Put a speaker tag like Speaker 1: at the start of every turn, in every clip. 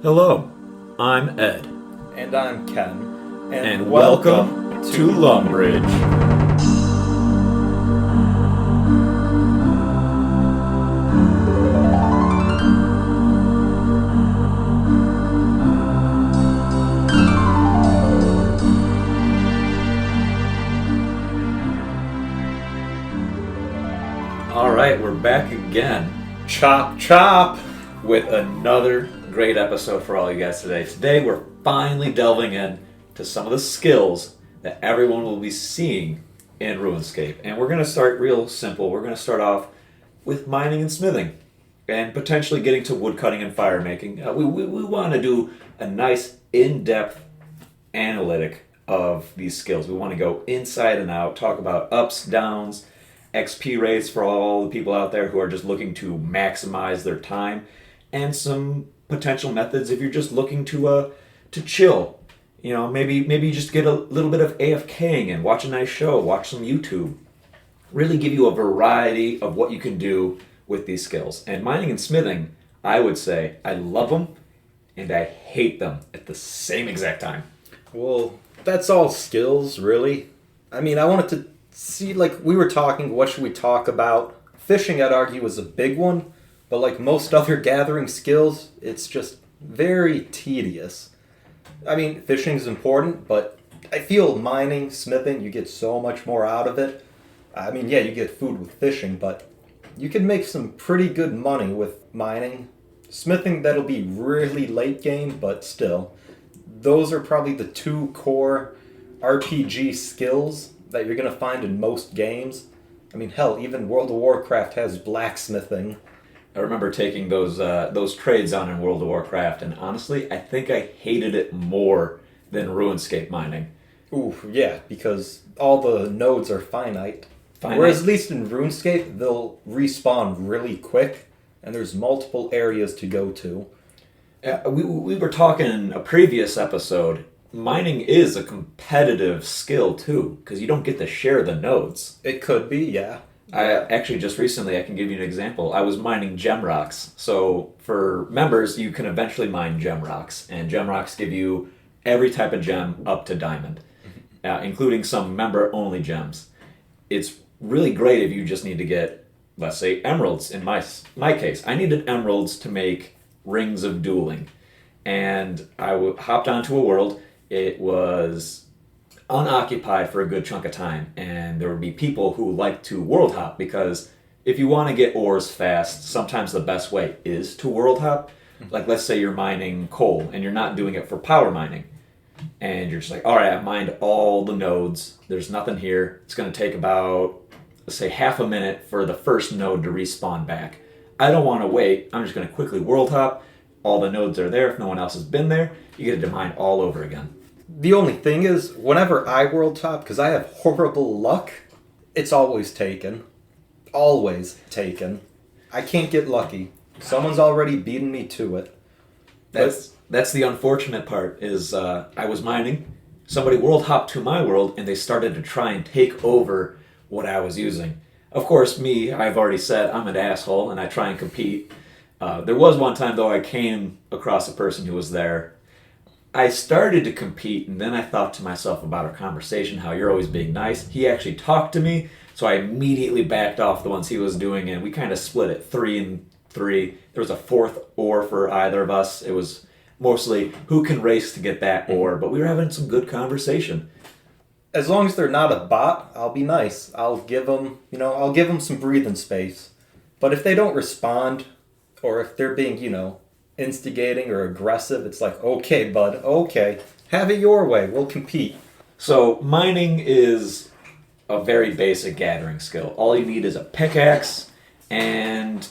Speaker 1: Hello, I'm Ed.
Speaker 2: And I'm Ken.
Speaker 1: And welcome to Lumbridge. Alright, we're back again.
Speaker 2: Chop chop!
Speaker 1: With another great episode for all you guys today. Today we're finally delving in to some of the skills that everyone will be seeing in RuneScape. And we're going to start real simple. We're going to start off with mining and smithing. And potentially getting to woodcutting and firemaking. We want to do a nice in-depth analytic of these skills. We want to go inside and out, talk about ups, downs, XP rates for all the people out there who are just looking to maximize their time, and some potential methods if you're just looking to chill. You know, maybe just get a little bit of AFKing and watch a nice show, watch some YouTube. Really give you a variety of what you can do with these skills. And mining and smithing, I would say, I love them and I hate them at the same exact time.
Speaker 2: Well, that's all skills, really. I mean, I wanted to see, like, we were talking, what should we talk about? Fishing, I'd argue, is a big one. But like most other gathering skills, it's just very tedious. I mean, fishing is important, but I feel mining, smithing, you get so much more out of it. I mean, yeah, you get food with fishing, but you can make some pretty good money with mining. Smithing, that'll be really late game, but still. Those are probably the two core RPG skills that you're going to find in most games. I mean, hell, even World of Warcraft has blacksmithing.
Speaker 1: I remember taking those trades on in World of Warcraft, and honestly, I think I hated it more than RuneScape mining.
Speaker 2: Ooh, yeah, because all the nodes are finite. Whereas at least in RuneScape, they'll respawn really quick, and there's multiple areas to go to.
Speaker 1: We were talking in a previous episode, mining is a competitive skill too, because you don't get to share the nodes.
Speaker 2: It could be, yeah.
Speaker 1: Actually, just recently, I can give you an example. I was mining gem rocks. So for members, you can eventually mine gem rocks. And gem rocks give you every type of gem up to diamond, including some member-only gems. It's really great if you just need to get, let's say, emeralds. In my case, I needed emeralds to make rings of dueling. And I hopped onto a world. It was unoccupied for a good chunk of time, and there would be people who like to world hop, because if you want to get ores fast, sometimes the best way is to world hop. Like, let's say you're mining coal and you're not doing it for power mining, and you're just like, all right, I've mined all the nodes, there's nothing here, it's going to take about, let's say, half a minute for the first node to respawn back. I don't want to wait, I'm just going to quickly world hop, all the nodes are there, if no one else has been there, you get to mine all over again.
Speaker 2: The only thing is, whenever I world top, because I have horrible luck, it's always taken. Always taken. I can't get lucky. Someone's already beaten me to it.
Speaker 1: That's the unfortunate part, is I was mining, somebody world hopped to my world, and they started to try and take over what I was using. Of course, me, I've already said, I'm an asshole, and I try and compete. There was one time, though, I came across a person who was there. I started to compete, and then I thought to myself about our conversation, how you're always being nice. He actually talked to me, so I immediately backed off the ones he was doing, and we kind of split it 3 and 3. There was a fourth ore for either of us. It was mostly who can race to get that ore, but we were having some good conversation.
Speaker 2: As long as they're not a bot, I'll be nice. I'll give them some breathing space. But if they don't respond, or if they're being, instigating or aggressive, it's like, okay, bud, okay, have it your way, we'll compete.
Speaker 1: So mining is a very basic gathering skill. All you need is a pickaxe and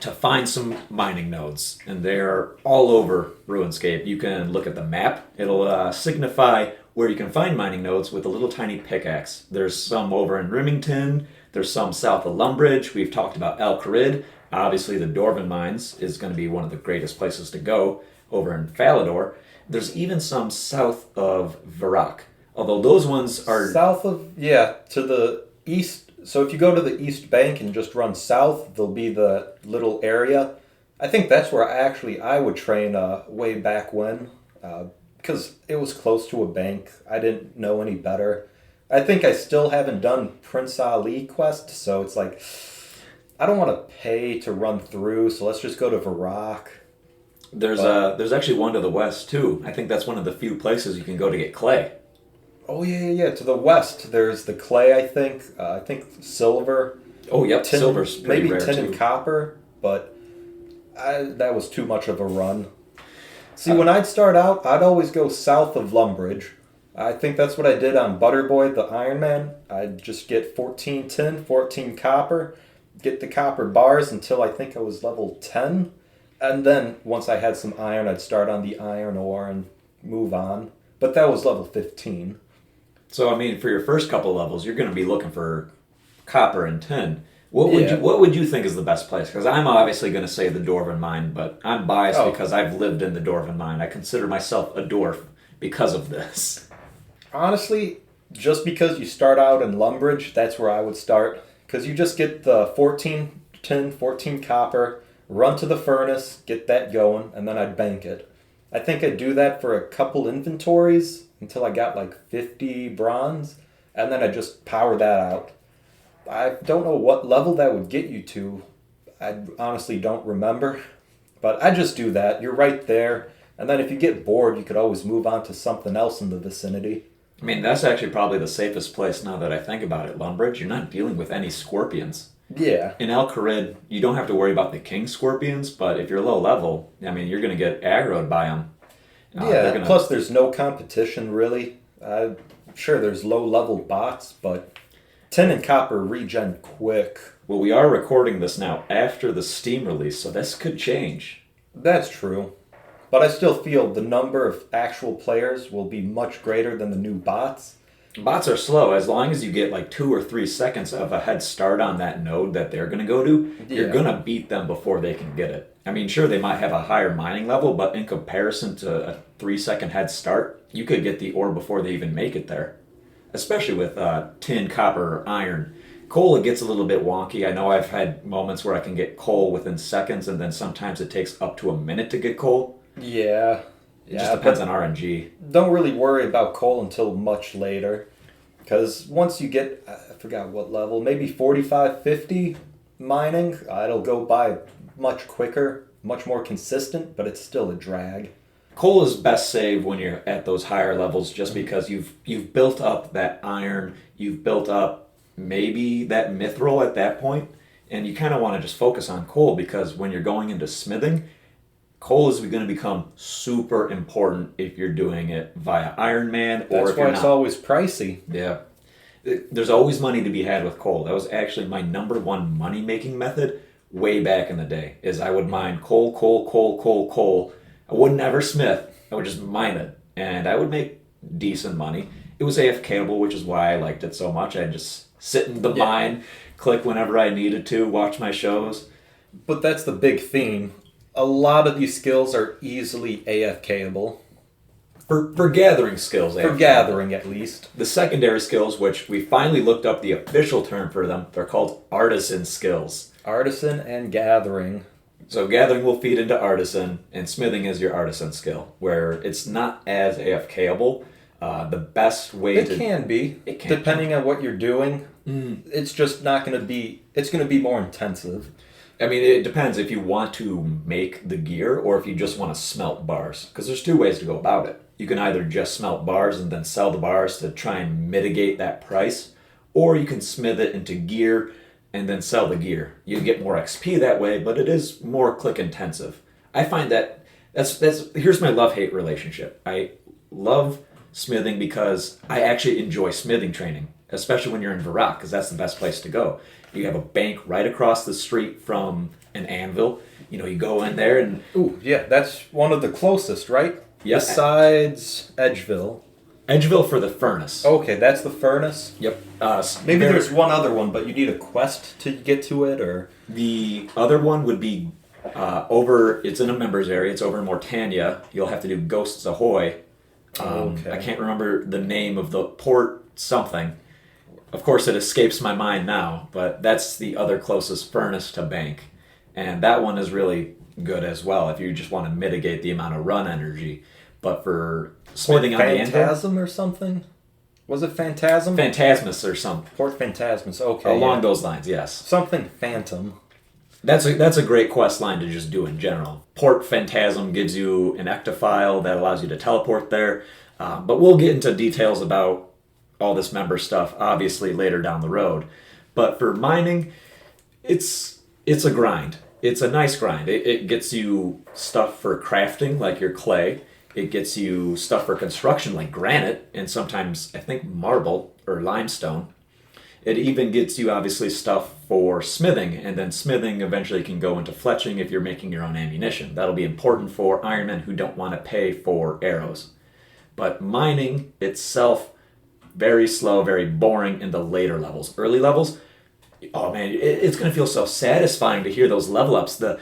Speaker 1: to find some mining nodes, and they're all over RuneScape. You can look at the map. It'll signify where you can find mining nodes with a little tiny pickaxe. There's some over in Remington, there's some south of Lumbridge. We've talked about El Kharid. Obviously, the Dwarven Mines is going to be one of the greatest places to go over in Falador. There's even some south of Varrock, although those ones are...
Speaker 2: South of, to the east. So if you go to the east bank and just run south, there'll be the little area. I think that's where I would train way back when, because it was close to a bank. I didn't know any better. I think I still haven't done Prince Ali quest, so it's like I don't want to pay to run through. So let's just go to Varrock.
Speaker 1: There's actually one to the west too. I think that's one of the few places you can go to get clay.
Speaker 2: Oh yeah. To the west, there's the clay. I think silver.
Speaker 1: Oh yep,
Speaker 2: Tin,
Speaker 1: silver's pretty
Speaker 2: maybe
Speaker 1: rare
Speaker 2: tin
Speaker 1: too.
Speaker 2: and copper, but that was too much of a run. See, when I'd start out, I'd always go south of Lumbridge. I think that's what I did on Butterboy, the Ironman. I'd just get 14 tin, 14 copper, get the copper bars until I think I was level 10. And then once I had some iron, I'd start on the iron ore and move on. But that was level 15.
Speaker 1: So I mean, for your first couple levels, you're going to be looking for copper and tin.
Speaker 2: Yeah.
Speaker 1: What would you think is the best place? Because I'm obviously going to say the Dwarven Mine, but I'm biased because I've lived in the Dwarven Mine. I consider myself a dwarf because of this.
Speaker 2: Honestly, just because you start out in Lumbridge, that's where I would start. Because you just get the 14 tin, 14 copper, run to the furnace, get that going, and then I'd bank it. I think I'd do that for a couple inventories until I got like 50 bronze, and then I'd just power that out. I don't know what level that would get you to. I honestly don't remember. But I just do that. You're right there. And then if you get bored, you could always move on to something else in the vicinity.
Speaker 1: I mean, that's actually probably the safest place now that I think about it. Lumbridge, you're not dealing with any scorpions.
Speaker 2: Yeah.
Speaker 1: In El Kharid, you don't have to worry about the king scorpions, but if you're low level, I mean, you're going to get aggroed by them.
Speaker 2: Yeah, plus there's no competition, really. I'm sure there's low-level bots, but tin and copper regen quick.
Speaker 1: Well, we are recording this now after the Steam release, so this could change.
Speaker 2: That's true. But I still feel the number of actual players will be much greater than the new bots.
Speaker 1: Bots are slow. As long as you get like 2 or 3 seconds of a head start on that node that they're going to go to, you're going to beat them before they can get it. I mean, sure, they might have a higher mining level, but in comparison to a 3-second head start, you could get the ore before they even make it there. Especially with tin, copper, or iron. Coal, it gets a little bit wonky. I know I've had moments where I can get coal within seconds, and then sometimes it takes up to a minute to get coal.
Speaker 2: Yeah.
Speaker 1: It just depends on RNG.
Speaker 2: Don't really worry about coal until much later. Because once you get, I forgot what level, maybe 45, 50 mining, it'll go by much quicker, much more consistent, but it's still a drag.
Speaker 1: Coal is best saved when you're at those higher levels just because you've built up that iron, you've built up maybe that mithril at that point, and you kind of want to just focus on coal because when you're going into smithing, coal is going to become super important if you're doing it via Ironman or
Speaker 2: That's
Speaker 1: if you're
Speaker 2: why
Speaker 1: not.
Speaker 2: it's always pricey.
Speaker 1: Yeah. There's always money to be had with coal. That was actually my number one money-making method way back in the day, is I would mine coal. I would never smith. I would just mine it, and I would make decent money. It was AFKable, which is why I liked it so much. I'd just sit in the mine, click whenever I needed to, watch my shows.
Speaker 2: But that's the big theme. A lot of these skills are easily AFKable.
Speaker 1: For gathering skills,
Speaker 2: For gathering, at least.
Speaker 1: The secondary skills, which we finally looked up the official term for them, they're called artisan skills.
Speaker 2: Artisan and gathering.
Speaker 1: So gathering will feed into artisan, and smithing is your artisan skill, where it's not as AFKable. The best way
Speaker 2: It can be, depending on what you're doing. It's just not going to be, it's going to be more intensive.
Speaker 1: I mean, it depends if you want to make the gear or if you just want to smelt bars, because there's 2 ways to go about it. You can either just smelt bars and then sell the bars to try and mitigate that price, or you can smith it into gear and then sell the gear. You get more XP that way, but it is more click intensive. I find that that's here's my love-hate relationship. I love smithing because I actually enjoy smithing training, especially when you're in Varrock, because that's the best place to go. You have a bank right across the street from an anvil. You know, you go in there and...
Speaker 2: Ooh, yeah, that's one of the closest, right?
Speaker 1: Yes.
Speaker 2: Besides Edgeville.
Speaker 1: Edgeville for the furnace.
Speaker 2: Okay, that's the furnace.
Speaker 1: Yep.
Speaker 2: Maybe there's one other one, but you need a quest to get to it, or...
Speaker 1: The other one would be over... It's in a members area. It's over in Mortania. You'll have to do Ghosts Ahoy.
Speaker 2: Okay.
Speaker 1: I can't remember the name of the port something. Of course, it escapes my mind now, but that's the other closest furnace to bank. And that one is really good as well if you just want to mitigate the amount of run energy. But for smithing on the anvil,
Speaker 2: Phantasm or something? Was it Phantasm?
Speaker 1: Phantasmus or something.
Speaker 2: Port Phantasmus, okay.
Speaker 1: Along those lines, yes.
Speaker 2: Something Phantom.
Speaker 1: That's a great quest line to just do in general. Port Phantasm gives you an ectophile that allows you to teleport there. But we'll get into details about all this member stuff, obviously, later down the road. But for mining, it's a grind. It's a nice grind. It gets you stuff for crafting, like your clay. It gets you stuff for construction, like granite, and sometimes, I think, marble or limestone. It even gets you, obviously, stuff for smithing, and then smithing eventually can go into fletching if you're making your own ammunition. That'll be important for Ironmen who don't want to pay for arrows. But mining itself, very slow, very boring in the later levels. Early levels, oh man, it's going to feel so satisfying to hear those level ups. The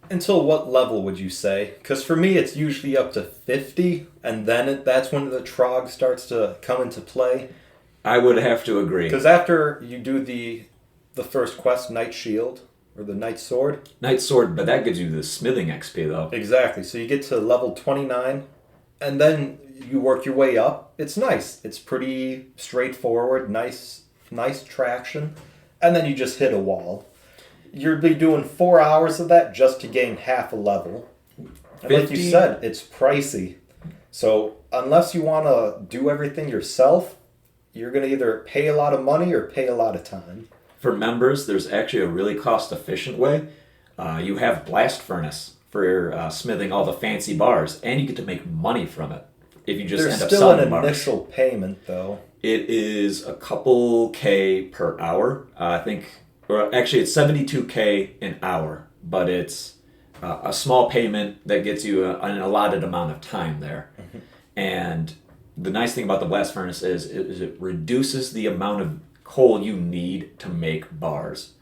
Speaker 2: Until what level would you say? Because for me, it's usually up to 50, and then that's when the trog starts to come into play.
Speaker 1: I would have to agree.
Speaker 2: Because after you do the first quest, Knight Shield, or the Knight Sword.
Speaker 1: Knight Sword, but that gives you the smithing XP, though.
Speaker 2: Exactly. So you get to level 29, and then you work your way up. It's nice. It's pretty straightforward, nice traction. And then you just hit a wall. You'll be doing 4 hours of that just to gain half a level. And like you said, it's pricey. So unless you want to do everything yourself, you're going to either pay a lot of money or pay a lot of time.
Speaker 1: For members, there's actually a really cost-efficient way. You have Blast Furnace for smithing all the fancy bars, and you get to make money from it if you just end up selling
Speaker 2: There's still
Speaker 1: bars.
Speaker 2: an initial payment, though.
Speaker 1: It is a couple K per hour. I think, or actually it's 72K an hour, but it's a small payment that gets you an allotted amount of time there. Mm-hmm. And the nice thing about the Blast Furnace is it reduces the amount of coal you need to make bars.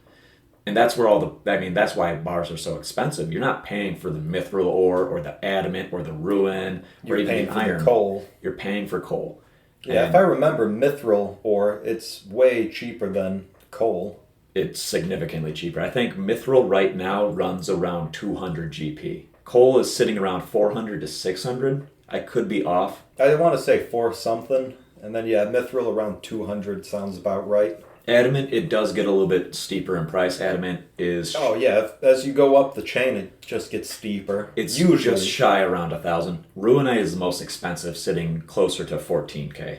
Speaker 1: And that's where that's why bars are so expensive. You're not paying for the mithril ore or the adamant or the ruin or even the iron.
Speaker 2: For coal.
Speaker 1: You're paying for coal.
Speaker 2: Yeah,
Speaker 1: And
Speaker 2: if I remember mithril ore, it's way cheaper than coal.
Speaker 1: It's significantly cheaper. I think mithril right now runs around 200 GP. Coal is sitting around 400 to 600. I could be off.
Speaker 2: I want to say 4 something. And then, yeah, mithril around 200 sounds about right.
Speaker 1: Adamant, it does get a little bit steeper in price. Adamant is...
Speaker 2: Oh, yeah. As you go up the chain, it just gets steeper.
Speaker 1: It's usually just shy around 1,000. Ruinite is the most expensive, sitting closer to 14K.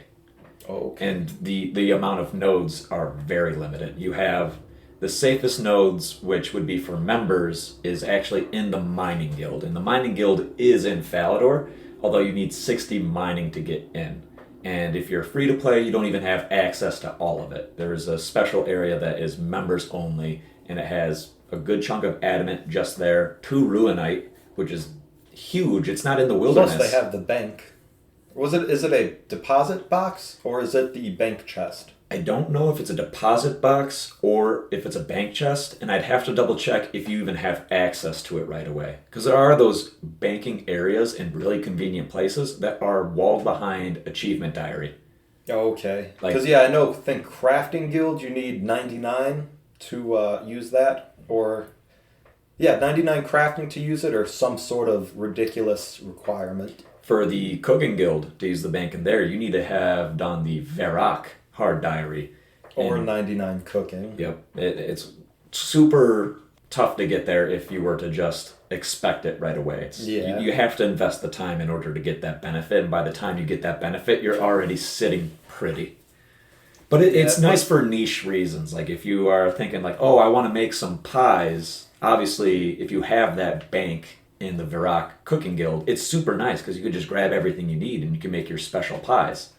Speaker 2: Okay.
Speaker 1: And the amount of nodes are very limited. You have the safest nodes, which would be for members, is actually in the Mining Guild. And the Mining Guild is in Falador, although you need 60 mining to get in. And if you're free to play, you don't even have access to all of it. There is a special area that is members only, and it has a good chunk of adamant just there, 2 ruinite, which is huge. It's not in the wilderness.
Speaker 2: Plus they have the bank. Is it a deposit box, or is it the bank chest?
Speaker 1: I don't know if it's a deposit box or if it's a bank chest, and I'd have to double check if you even have access to it right away. Because there are those banking areas in really convenient places that are walled behind Achievement Diary.
Speaker 2: Okay. Because, I think Crafting Guild, you need 99 to use that. Or, 99 crafting to use it, or some sort of ridiculous requirement.
Speaker 1: For the Cooking Guild, to use the bank in there, you need to have done the Verak hard diary.
Speaker 2: Or 99 cooking.
Speaker 1: Yep. It's super tough to get there if you were to just expect it right away. You have to invest the time in order to get that benefit, and by the time you get that benefit, you're already sitting pretty. But it's nice for niche reasons. Like if you are thinking like, oh, I want to make some pies, obviously if you have that bank in the Verak Cooking Guild, it's super nice because you could just grab everything you need and you can make your special pies.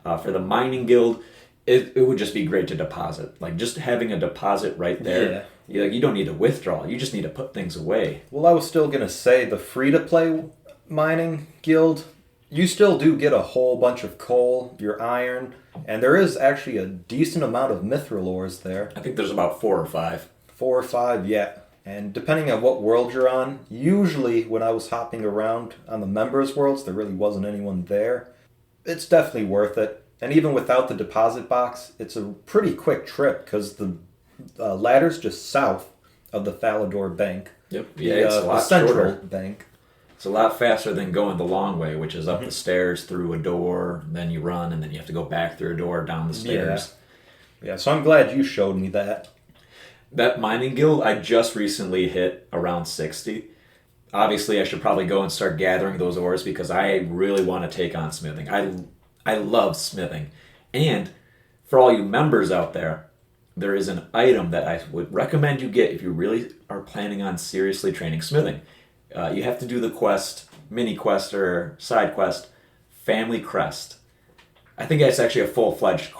Speaker 1: For the Mining Guild, it would just be great to deposit. Like just having a deposit right there. Yeah. You don't need to withdraw. You just need to put things away.
Speaker 2: Well, I was still going to say the free-to-play Mining Guild, you still do get a whole bunch of coal, your iron, and there is actually a decent amount of mithril ores there.
Speaker 1: I think there's about 4 or 5.
Speaker 2: 4 or 5, yeah. And depending on what world you're on, usually when I was hopping around on the members' worlds, there really wasn't anyone there. It's definitely worth it. And even without the deposit box, it's a pretty quick trip because the ladder's just south. of the Falador Bank.
Speaker 1: Yep. Yeah, it's a lot
Speaker 2: Central
Speaker 1: shorter.
Speaker 2: Bank.
Speaker 1: It's a lot faster than going the long way, which is up the stairs through a door, then you run, and then you have to go back through a door, down the stairs.
Speaker 2: Yeah, so I'm glad you showed me that.
Speaker 1: That mining guild, I just recently hit around 60. Obviously, I should probably go and start gathering those ores because I really want to take on smithing. I love smithing. And for all you members out there is an item that I would recommend you get if you really are planning on seriously training smithing. You have to do the quest, mini quest or side quest, Family Crest. I think that's actually a full-fledged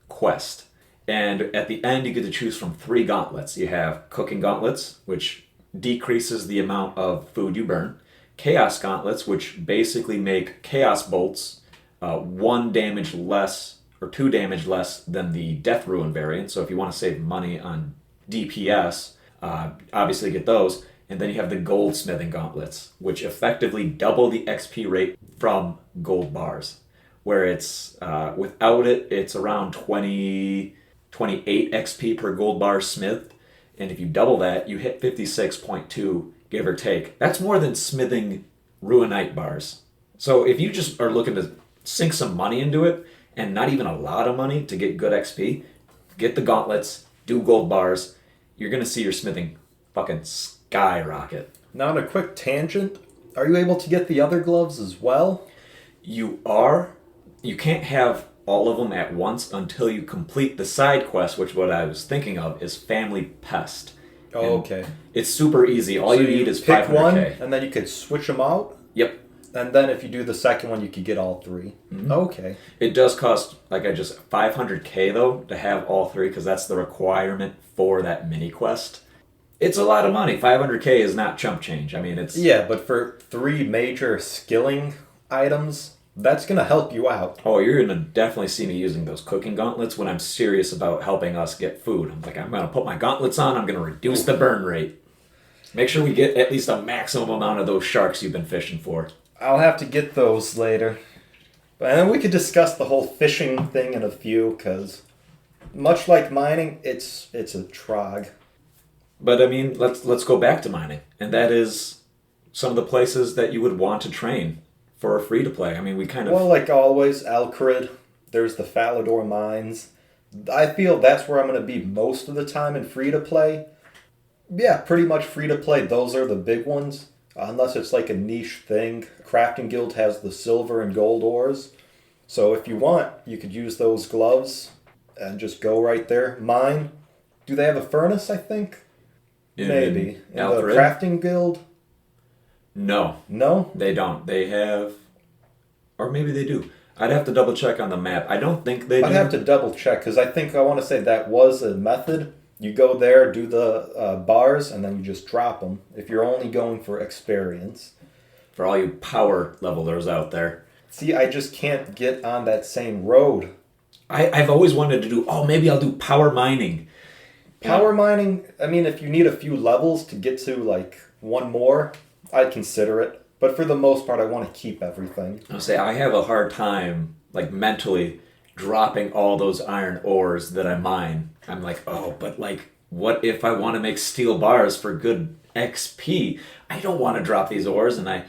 Speaker 1: quest. And at the end, you get to choose from 3 gauntlets. You have cooking gauntlets, which decreases the amount of food you burn. Chaos gauntlets, which basically make chaos bolts 1 damage less or 2 damage less than the Death Ruin variant. So if you want to save money on DPS, obviously get those. And then you have the goldsmithing gauntlets, which effectively double the XP rate from gold bars. Where it's, without it, it's around 28 XP per gold bar smith. And if you double that, you hit 56.2, give or take. That's more than smithing Ruinite bars. So if you just are looking to sink some money into it, and not even a lot of money to get good XP, get the gauntlets, do gold bars, you're going to see your smithing fucking skyrocket.
Speaker 2: Now on a quick tangent, are you able to get the other gloves as well?
Speaker 1: You are. You can't have all of them at once until you complete the side quest, which what I was thinking of is Family Pest.
Speaker 2: Oh, okay.
Speaker 1: It's super easy. All
Speaker 2: So
Speaker 1: you need is
Speaker 2: pick
Speaker 1: 500k.
Speaker 2: one, and then you could switch them out?
Speaker 1: Yep.
Speaker 2: And then if you do the second one, you could get all 3.
Speaker 1: Mm-hmm.
Speaker 2: Okay.
Speaker 1: It does cost, 500k though, to have all 3, because that's the requirement for that mini quest. It's a lot of money. 500k is not chump change. I mean, it's...
Speaker 2: Yeah, but for 3 major skilling items, that's going to help you out.
Speaker 1: Oh, you're going to definitely see me using those cooking gauntlets when I'm serious about helping us get food. I'm going to put my gauntlets on, I'm going to reduce the burn rate. Make sure we get at least a maximum amount of those sharks you've been fishing for.
Speaker 2: I'll have to get those later. And then we could discuss the whole fishing thing in a few, because much like mining, it's a trog.
Speaker 1: But I mean, let's go back to mining. And that is some of the places that you would want to train for a free-to-play. I mean, we kind of...
Speaker 2: Well, like always, Alcrid, there's the Falador Mines. I feel that's where I'm going to be most of the time in free-to-play. Yeah, pretty much free-to-play. Those are the big ones. Unless it's like a niche thing. Crafting Guild has the silver and gold ores. So if you want, you could use those gloves and just go right there. Mine. Do they have a furnace, I think? Maybe. In the Crafting Guild?
Speaker 1: No.
Speaker 2: No?
Speaker 1: They don't. They have... Or maybe they do. I'd have to double check on the map. I don't think they do.
Speaker 2: I'd have to double check, because I want to say that was a method. You go there, do the bars, and then you just drop them. If you're only going for experience.
Speaker 1: For all you power levelers out there.
Speaker 2: See, I just can't get on that same road.
Speaker 1: I've always wanted to do, maybe I'll do power mining.
Speaker 2: Power mining, I mean, if you need a few levels to get to, like, one more, I'd consider it. But for the most part, I want to keep everything.
Speaker 1: I'll say I have a hard time, mentally dropping all those iron ores that I mine. I'm like, but what if I want to make steel bars for good XP? I don't want to drop these ores, and I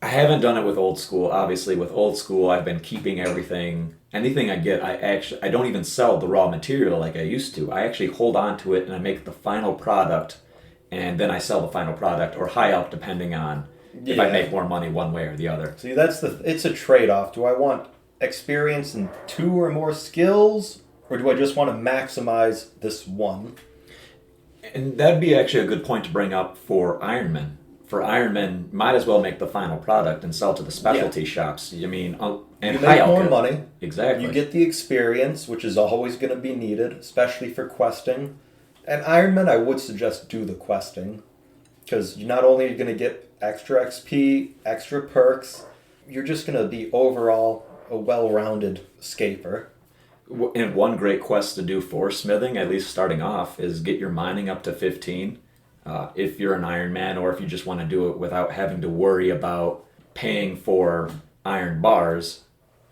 Speaker 1: haven't done it with old school. Obviously, with old school, I've been keeping everything. Anything I get, I don't even sell the raw material like I used to. I actually hold on to it, and I make the final product, and then I sell the final product, or high up, depending on if I make more money one way or the other.
Speaker 2: See, it's a trade-off. Do I want experience in 2 or more skills, or do I just want to maximize this one?
Speaker 1: And that'd be actually a good point to bring up for Ironman. For Ironman, might as well make the final product and sell to the specialty shops. You mean, and
Speaker 2: you make more money.
Speaker 1: Exactly.
Speaker 2: You get the experience, which is always going to be needed, especially for questing. And Ironman, I would suggest do the questing, because you're not only going to get extra XP, extra perks, you're just going to be overall a well-rounded scaper.
Speaker 1: And one great quest to do for smithing, at least starting off, is get your mining up to 15. If you're an Iron Man, or if you just want to do it without having to worry about paying for iron bars,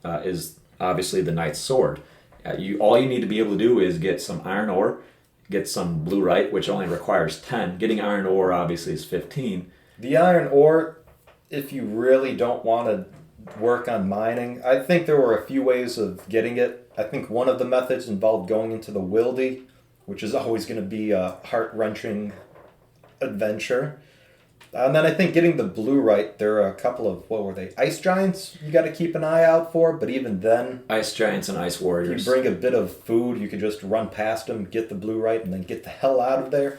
Speaker 1: is obviously the Knight's Sword. All you need to be able to do is get some iron ore, get some bluerite, which only requires 10. Getting iron ore obviously is 15.
Speaker 2: The iron ore, if you really don't want to work on mining, I think there were a few ways of getting it. I think one of the methods involved going into the wildy, which is always going to be a heart-wrenching adventure. And then I think getting the bluerite, there are a couple of, what were they, ice giants you got to keep an eye out for, but even then...
Speaker 1: Ice giants and ice warriors.
Speaker 2: You bring a bit of food, you could just run past them, get the bluerite, and then get the hell out of there.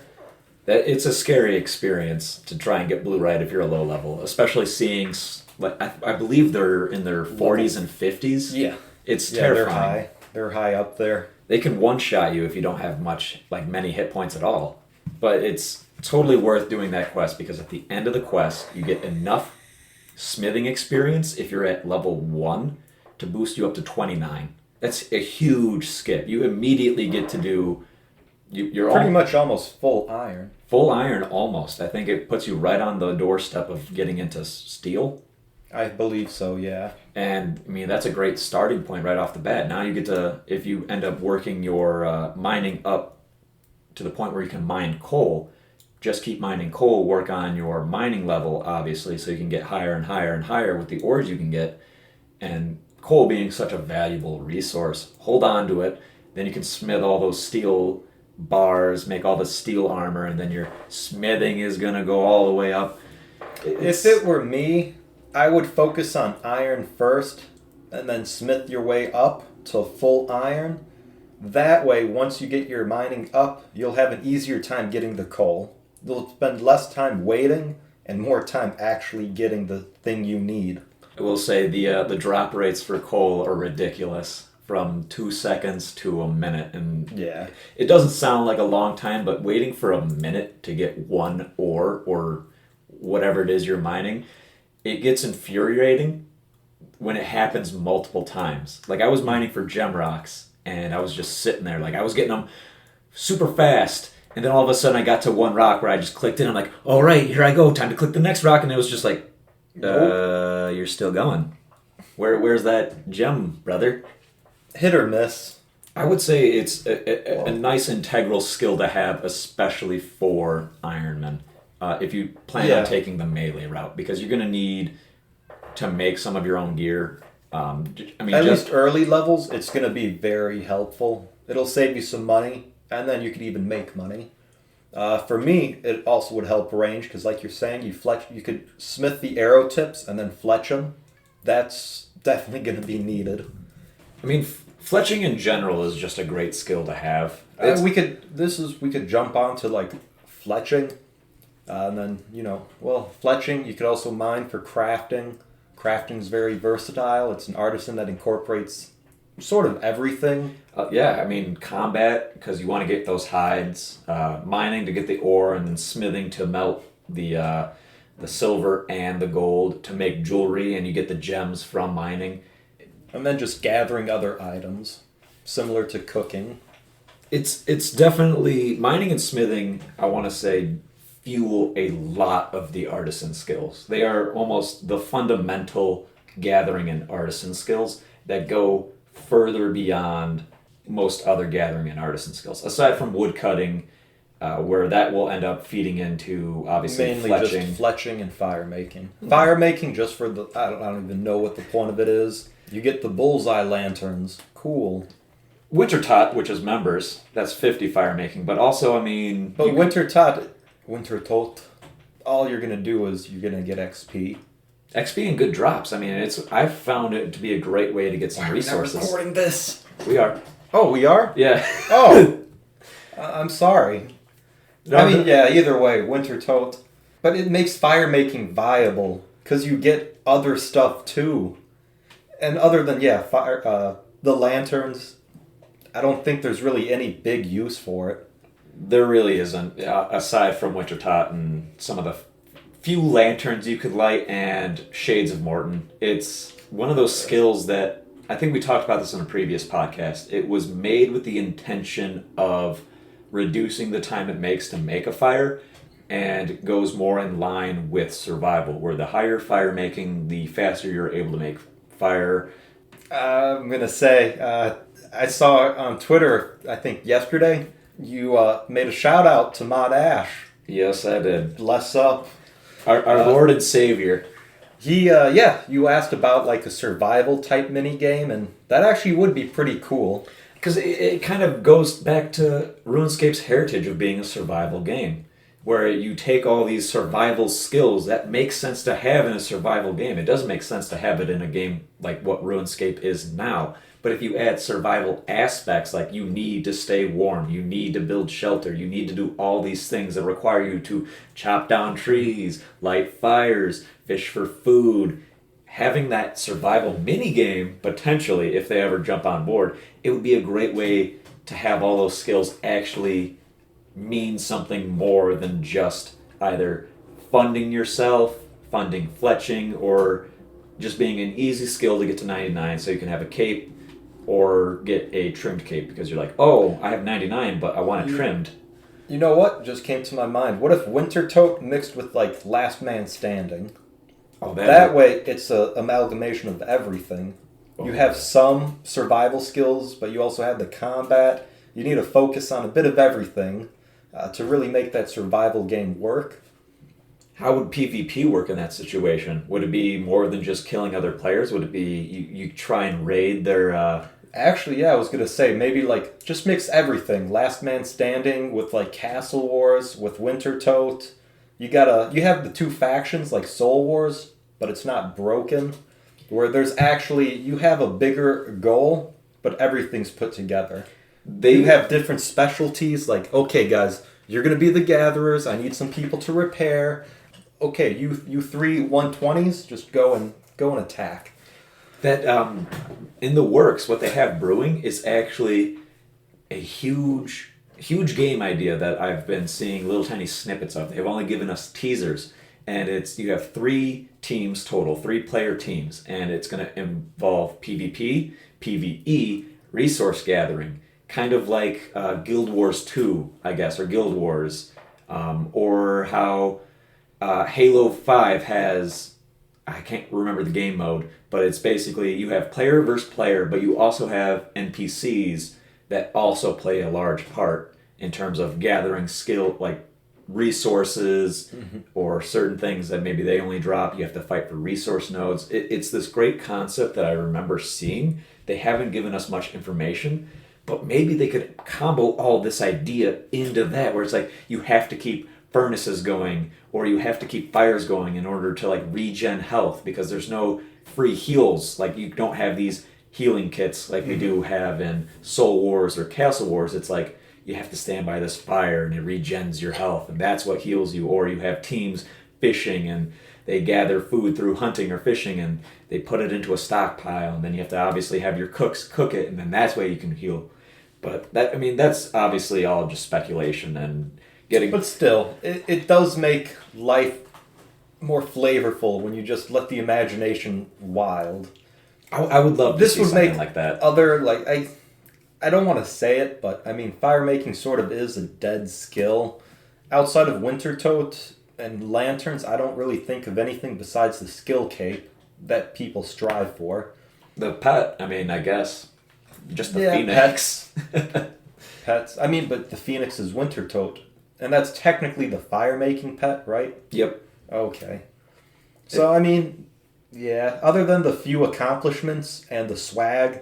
Speaker 1: It's a scary experience to try and get bluerite if you're a low level, especially seeing, like I believe they're in their 40s and 50s.
Speaker 2: Yeah.
Speaker 1: It's terrifying.
Speaker 2: They're high. They're high up there.
Speaker 1: They can one-shot you if you don't have many hit points at all. But it's totally worth doing that quest because at the end of the quest, you get enough smithing experience if you're at level 1 to boost you up to 29. That's a huge skip. You immediately get to do... You're
Speaker 2: pretty much almost full iron.
Speaker 1: Full iron, almost. I think it puts you right on the doorstep of getting into steel.
Speaker 2: I believe so, yeah.
Speaker 1: And, I mean, that's a great starting point right off the bat. Now you get to, if you end up working your mining up to the point where you can mine coal, just keep mining coal, work on your mining level, obviously, so you can get higher and higher and higher with the ores you can get. And coal being such a valuable resource, hold on to it. Then you can smith all those steel bars, make all the steel armor, and then your smithing is going to go all the way up.
Speaker 2: If it were me, I would focus on iron first, and then smith your way up to full iron. That way, once you get your mining up, you'll have an easier time getting the coal. You'll spend less time waiting, and more time actually getting the thing you need.
Speaker 1: I will say the drop rates for coal are ridiculous. From 2 seconds to a minute, and
Speaker 2: yeah,
Speaker 1: it doesn't sound like a long time, but waiting for a minute to get one ore or whatever it is you're mining, it gets infuriating when it happens multiple times. Like I was mining for gem rocks, and I was just sitting there, like I was getting them super fast, and then all of a sudden I got to one rock where I just clicked in. I'm like, all right, here I go, time to click the next rock, and it was just like, you're still going. Where's that gem, brother?
Speaker 2: Hit or miss.
Speaker 1: I would say it's a nice integral skill to have, especially for Ironman, if you plan on taking the melee route, because you're going to need to make some of your own gear. At
Speaker 2: least early levels, it's going to be very helpful. It'll save you some money, and then you could even make money. For me, it also would help range, because like you're saying, you could smith the arrow tips and then fletch them. That's definitely going to be needed.
Speaker 1: I mean, fletching in general is just a great skill to have.
Speaker 2: We could jump on to like fletching, and then fletching. You could also mine for crafting. Crafting is very versatile. It's an artisan that incorporates sort of everything.
Speaker 1: Combat because you want to get those hides, mining to get the ore, and then smithing to melt the silver and the gold to make jewelry, and you get the gems from mining.
Speaker 2: And then just gathering other items, similar to cooking.
Speaker 1: It's definitely, mining and smithing, I want to say, fuel a lot of the artisan skills. They are almost the fundamental gathering and artisan skills that go further beyond most other gathering and artisan skills. Aside from woodcutting, where that will end up feeding into, obviously,
Speaker 2: mainly
Speaker 1: fletching.
Speaker 2: Just fletching and firemaking. Firemaking, just for the, I don't even know what the point of it is. You get the bullseye lanterns. Cool.
Speaker 1: Wintertot, which is members, that's 50 firemaking. But also,
Speaker 2: But Wintertot, all you're going to do is you're going to get XP.
Speaker 1: XP and good drops. I've found it to be a great way to get some resources.
Speaker 2: We're recording this.
Speaker 1: We are.
Speaker 2: Oh, we are?
Speaker 1: Yeah.
Speaker 2: Oh. I'm sorry. Either way, Wintertot. But it makes firemaking viable, because you get other stuff too. And other than, the lanterns, I don't think there's really any big use for it.
Speaker 1: There really isn't, aside from Wintertot and some of the few lanterns you could light and Shades of Morton. It's one of those skills that, I think we talked about this in a previous podcast, it was made with the intention of reducing the time it makes to make a fire, and goes more in line with survival, where the higher fire making, the faster you're able to make fire.
Speaker 2: I'm going to say, I saw on Twitter, I think yesterday, you made a shout out to Mod Ash.
Speaker 1: Yes, I did.
Speaker 2: Bless up.
Speaker 1: Our Lord and Savior.
Speaker 2: You asked about like a survival type mini game, and that actually would be pretty cool.
Speaker 1: Because it kind of goes back to RuneScape's heritage of being a survival game, where you take all these survival skills that make sense to have in a survival game. It doesn't make sense to have it in a game like what RuneScape is now. But if you add survival aspects, like you need to stay warm, you need to build shelter, you need to do all these things that require you to chop down trees, light fires, fish for food, having that survival mini game, potentially, if they ever jump on board, it would be a great way to have all those skills actually mean something more than just either funding yourself, funding fletching, or just being an easy skill to get to 99 so you can have a cape or get a trimmed cape because you're like, oh, I have 99, but I want it trimmed.
Speaker 2: You know what just came to my mind? What if Winter Tote mixed with like Last Man Standing?
Speaker 1: Oh,
Speaker 2: that way, it's an amalgamation of everything.
Speaker 1: Oh.
Speaker 2: You have some survival skills, but you also have the combat. You need to focus on a bit of everything to really make that survival game work.
Speaker 1: How would PvP work in that situation? Would it be more than just killing other players? Would it be you try and raid their...
Speaker 2: Actually, yeah, I was going to say, maybe like just mix everything. Last Man Standing with like Castle Wars, with Winter Tote. You have the two factions like Soul Wars, but it's not broken. Where there's actually, you have a bigger goal, but everything's put together. You have different specialties, like, okay guys, you're going to be the gatherers, I need some people to repair. Okay, you three 120s, just go and attack.
Speaker 1: That, in the works, what they have brewing is actually a huge game idea that I've been seeing little tiny snippets of. They've only given us teasers, and you have 3 teams total, 3-player teams, and it's going to involve PvP, PvE, resource gathering, kind of like Guild Wars 2, I guess, or Guild Wars, or how Halo 5 has, I can't remember the game mode, but it's basically you have player versus player, but you also have NPCs that also play a large part in terms of gathering skill, like resources or certain things that maybe they only drop. You have to fight for resource nodes. It's this great concept that I remember seeing. They haven't given us much information, but maybe they could combo all this idea into that, where it's like you have to keep furnaces going or you have to keep fires going in order to like regen health, because there's no free heals. Like you don't have these healing kits like we do have in Soul Wars or Castle Wars. It's like you have to stand by this fire and it regens your health, and that's what heals you. Or you have teams fishing and they gather food through hunting or fishing and they put it into a stockpile, and then you have to obviously have your cooks cook it, and then that's where you can heal. But that's obviously all just speculation and getting...
Speaker 2: But still, it does make life more flavorful when you just let the imagination wild.
Speaker 1: I would love to see something like that.
Speaker 2: I don't want to say it, but I mean, firemaking sort of is a dead skill. Outside of Winter Tote and lanterns, I don't really think of anything besides the skill cape that people strive for.
Speaker 1: The pet, I guess. Just the
Speaker 2: Phoenix. Pets. But the Phoenix is Winter Tote. And that's technically the firemaking pet, right?
Speaker 1: Yep.
Speaker 2: Okay. So, other than the few accomplishments and the swag,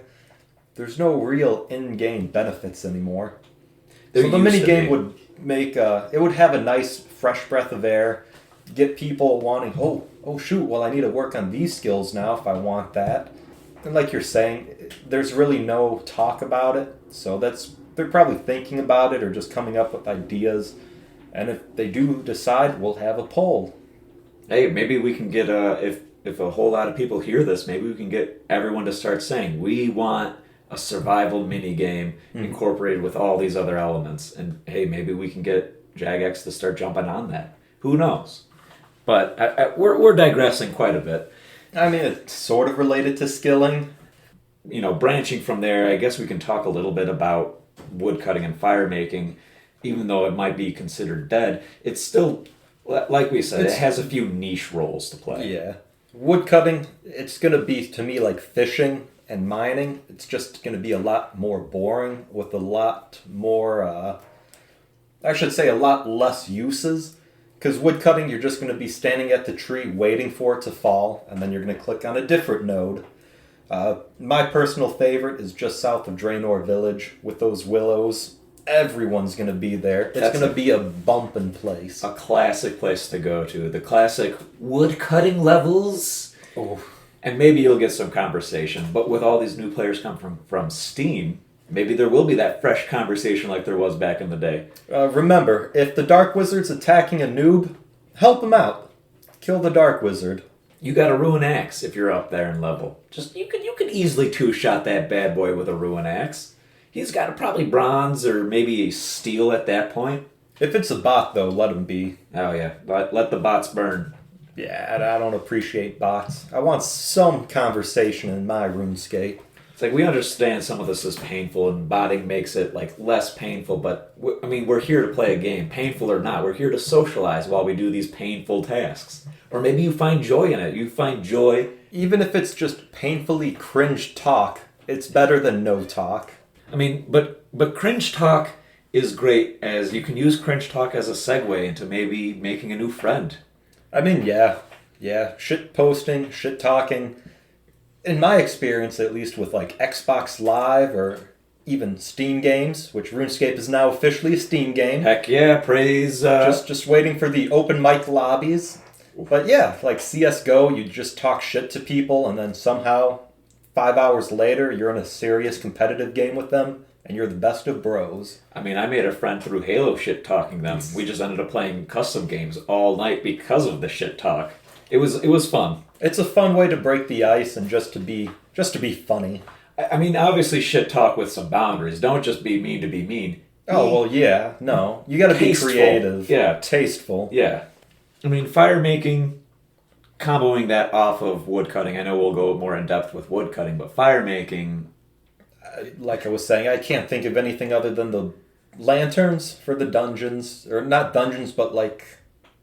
Speaker 2: there's no real in-game benefits anymore. So the minigame would make, it would have a nice fresh breath of air, get people wanting, oh shoot, well I need to work on these skills now if I want that. And like you're saying, there's really no talk about it, so they're probably thinking about it or just coming up with ideas. And if they do decide, we'll have a poll.
Speaker 1: Hey, maybe we can get, if a whole lot of people hear this, maybe we can get everyone to start saying, we want a survival minigame incorporated with all these other elements. And hey, maybe we can get Jagex to start jumping on that. Who knows? But we're digressing quite a bit.
Speaker 2: It's sort of related to skilling.
Speaker 1: Branching from there, I guess we can talk a little bit about woodcutting and firemaking. Even though it might be considered dead, it's still, like we said, it has a few niche roles to play.
Speaker 2: Yeah. Woodcutting, it's going to be, to me, like fishing and mining. It's just going to be a lot more boring with a lot more I should say a lot less uses. Because woodcutting, you're just going to be standing at the tree waiting for it to fall, and then you're going to click on a different node. My personal favorite is just south of Draenor Village with those willows. Everyone's going to be there. It's going to be a bumpin' place.
Speaker 1: A classic place to go to. The classic woodcutting levels.
Speaker 2: Oh.
Speaker 1: And maybe you'll get some conversation. But with all these new players come from Steam, maybe there will be that fresh conversation like there was back in the day.
Speaker 2: Remember, if the Dark Wizard's attacking a noob, help him out. Kill the Dark Wizard.
Speaker 1: You got a Ruin Axe if you're up there in level. Just you could easily two-shot that bad boy with a Ruin Axe. He's got probably bronze or maybe steel at that point.
Speaker 2: If it's a bot, though, let him be.
Speaker 1: Oh yeah, let the bots burn.
Speaker 2: Yeah, I don't appreciate bots. I want some conversation in my RuneScape.
Speaker 1: It's like we understand some of this is painful, and botting makes it like less painful. But we're here to play a game, painful or not. We're here to socialize while we do these painful tasks. Or maybe you find joy in it. You find joy,
Speaker 2: even if it's just painfully cringe talk. It's better than no talk.
Speaker 1: I mean, but cringe talk is great, as you can use cringe talk as a segue into maybe making a new friend.
Speaker 2: I mean, yeah, shit posting, shit talking. In my experience, at least with like Xbox Live or even Steam games, which RuneScape is now officially a Steam game.
Speaker 1: Heck yeah, praise.
Speaker 2: Just waiting for the open mic lobbies. But yeah, like CSGO, you just talk shit to people, and then somehow 5 hours later, you're in a serious competitive game with them, and you're the best of bros.
Speaker 1: I mean, I made a friend through Halo shit talking them. We just ended up playing custom games all night because of the shit talk. It was fun.
Speaker 2: It's a fun way to break the ice and just to be funny.
Speaker 1: I mean, obviously shit talk with some boundaries. Don't just be mean to be mean.
Speaker 2: Oh, well, yeah. No. You gotta be creative.
Speaker 1: Yeah.
Speaker 2: Tasteful.
Speaker 1: Yeah. I mean, firemaking, comboing that off of woodcutting. I know we'll go more in depth with woodcutting, but firemaking...
Speaker 2: Like I was saying, I can't think of anything other than the lanterns for the dungeons. Or not dungeons, but like...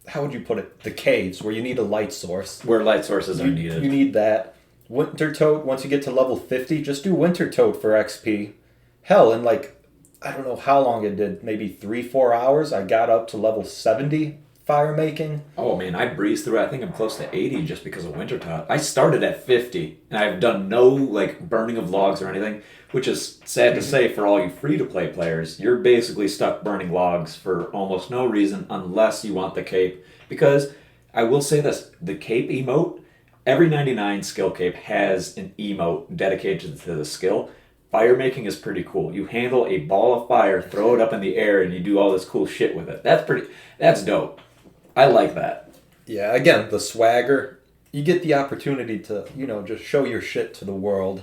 Speaker 2: How would you put it? The caves, where you need a light source.
Speaker 1: Where light sources are needed.
Speaker 2: You need that. Winter Toad, once you get to level 50, just do Winter Toad for XP. Hell, in like, I don't know how long it did, maybe 3-4 hours, I got up to level 70 firemaking.
Speaker 1: Oh man, I breezed through. I think I'm close to 80 just because of Winter Toad. I started at 50, and I've done no like burning of logs or anything, which is sad to say for all you free-to-play players. You're basically stuck burning logs for almost no reason unless you want the cape. Because I will say this, the cape emote, every 99 skill cape has an emote dedicated to the skill. Firemaking is pretty cool. You handle a ball of fire, throw it up in the air, and you do all this cool shit with it. That's dope. I like that.
Speaker 2: Yeah, again, the swagger. You get the opportunity to, just show your shit to the world.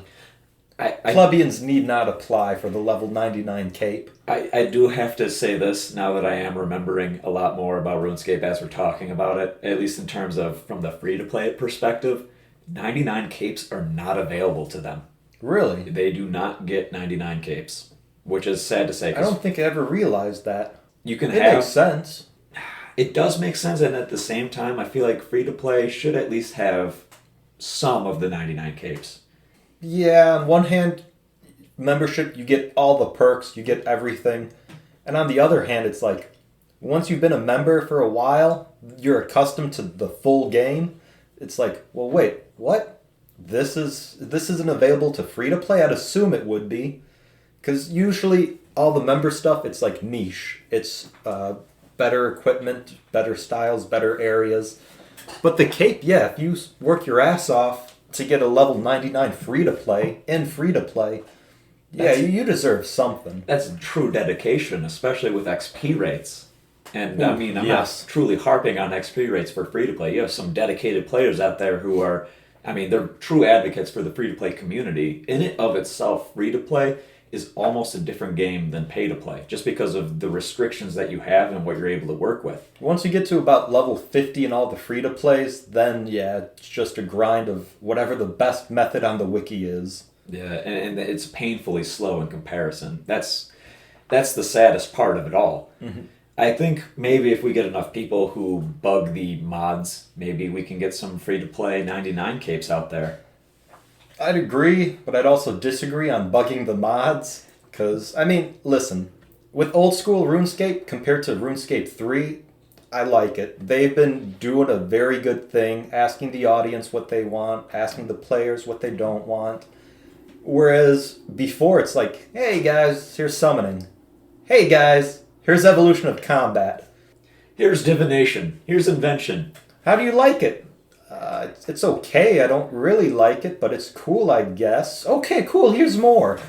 Speaker 2: Plebeians need not apply for the level 99 cape.
Speaker 1: I do have to say this now that I am remembering a lot more about RuneScape as we're talking about it, at least in terms of from the free-to-play perspective. 99 capes are not available to them.
Speaker 2: Really?
Speaker 1: They do not get 99 capes, which is sad to say.
Speaker 2: I don't think I ever realized that.
Speaker 1: You can
Speaker 2: It makes sense.
Speaker 1: It does make sense, and at the same time, I feel like free-to-play should at least have some of the 99 capes.
Speaker 2: Yeah, on one hand, membership, you get all the perks, you get everything. And on the other hand, it's like, once you've been a member for a while, you're accustomed to the full game. It's like, well, wait, what? This isn't available to free-to-play? I'd assume it would be. Because usually, all the member stuff, it's like niche. It's better equipment, better styles, better areas. But the cape, yeah, if you work your ass off to get a level 99 free-to-play, yeah, you deserve something.
Speaker 1: That's true dedication, especially with XP rates. And I mean, I'm
Speaker 2: yes.
Speaker 1: not truly harping on XP rates for free-to-play. You have some dedicated players out there who are, they're true advocates for the free-to-play community. In it of itself, free-to-play is almost a different game than pay-to-play, just because of the restrictions that you have and what you're able to work with.
Speaker 2: Once you get to about level 50 in all the free-to-plays, then, yeah, it's just a grind of whatever the best method on the wiki is.
Speaker 1: Yeah, and it's painfully slow in comparison. That's the saddest part of it all. Mm-hmm. I think maybe if we get enough people who bug the mods, maybe we can get some free-to-play 99 capes out there.
Speaker 2: I'd agree, but I'd also disagree on bugging the mods. Because, listen, With old school RuneScape compared to RuneScape 3, I like it. They've been doing a very good thing, asking the audience what they want, asking the players what they don't want. Whereas before it's like, hey guys, here's summoning. Hey guys, here's evolution of combat.
Speaker 1: Here's divination. Here's invention.
Speaker 2: How do you like it? It's okay. I don't really like it, but it's cool, I guess. Okay, cool. Here's more.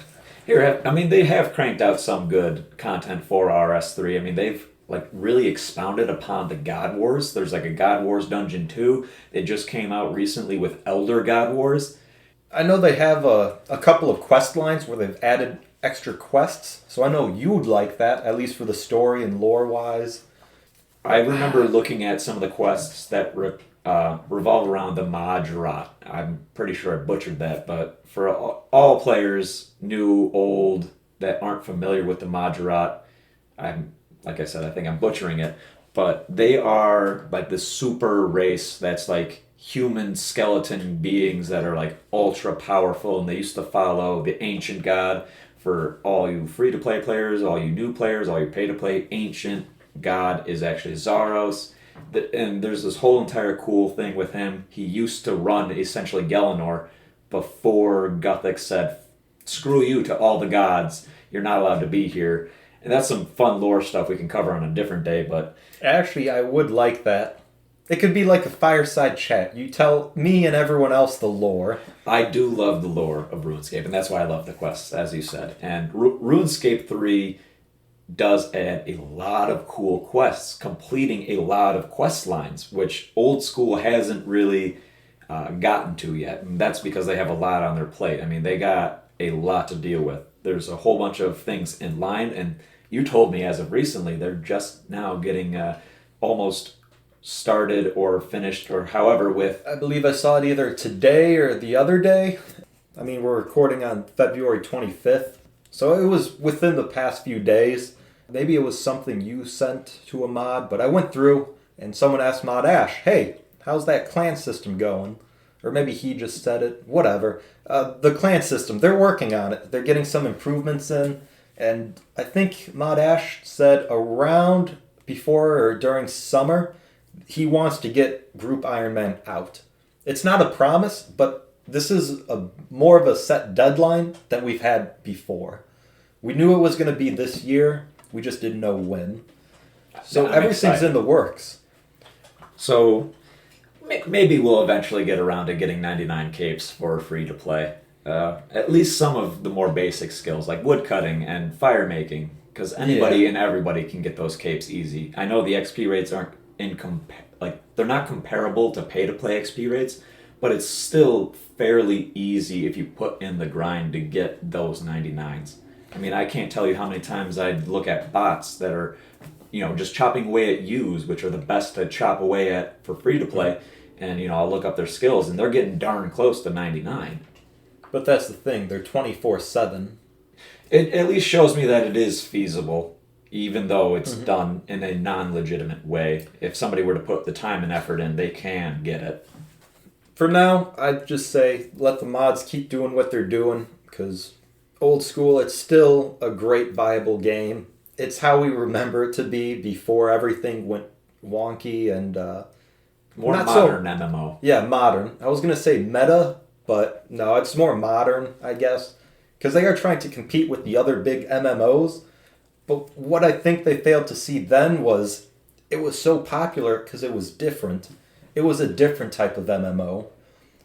Speaker 1: They have cranked out some good content for RS3. I mean, they've like really expounded upon the God Wars. There's like a God Wars Dungeon 2. They just came out recently with Elder God Wars.
Speaker 2: I know they have a couple of quest lines where they've added extra quests, so I know you would like that, at least for the story and lore-wise.
Speaker 1: I remember looking at some of the quests that revolve around the Majrat. I'm pretty sure I butchered that, but for all players, new, old, that aren't familiar with the Majrat, like I said, I think I'm butchering it, but they are like the super race that's like human skeleton beings that are like ultra powerful, and they used to follow the ancient god. For all you free-to-play players, all you new players, all you pay-to-play, ancient god is actually Zaros. And there's this whole entire cool thing with him. He used to run essentially Gelinor before Guthix said, screw you to all the gods, you're not allowed to be here. And that's some fun lore stuff we can cover on a different day, but...
Speaker 2: Actually, I would like that. It could be like a fireside chat. You tell me and everyone else the lore.
Speaker 1: I do love the lore of RuneScape, and that's why I love the quests, as you said. And RuneScape 3 does add a lot of cool quests, completing a lot of quest lines, which old school hasn't really gotten to yet. And that's because they have a lot on their plate. I mean, they got a lot to deal with. There's a whole bunch of things in line, and you told me as of recently they're just now getting almost started or finished or however with...
Speaker 2: I believe I saw it either today or the other day. I mean, we're recording on February 25th, so it was within the past few days. Maybe it was something you sent to a mod, but I went through and someone asked Mod Ash, hey, how's that clan system going? Or maybe he just said it, whatever. The clan system, they're working on it. They're getting some improvements in, and I think Mod Ash said around before or during summer, he wants to get Group Ironman out. It's not a promise, but this is more of a set deadline than we've had before. We knew it was going to be this year. We just didn't know when. So everything's in the works.
Speaker 1: So maybe we'll eventually get around to getting 99 capes for free to play. At least some of the more basic skills like woodcutting and firemaking, because anybody and everybody can get those capes easy. I know the XP rates aren't they're not comparable to pay to play XP rates, but it's still fairly easy if you put in the grind to get those 99s. I mean, I can't tell you how many times I'd look at bots that are, just chopping away at U's, which are the best to chop away at for free to play, and I'll look up their skills and they're getting darn close to 99.
Speaker 2: But that's the thing, they're 24/7.
Speaker 1: It at least shows me that it is feasible, even though it's done in a non-legitimate way. If somebody were to put the time and effort in, they can get it.
Speaker 2: For now, I'd just say let the mods keep doing what they're doing, because old school, it's still a great, viable game. It's how we remember it to be before everything went wonky and...
Speaker 1: more modern MMO.
Speaker 2: Yeah, modern. I was going to say meta, but no, it's more modern, I guess, because they are trying to compete with the other big MMOs. But what I think they failed to see then was it was so popular because it was different. It was a different type of MMO.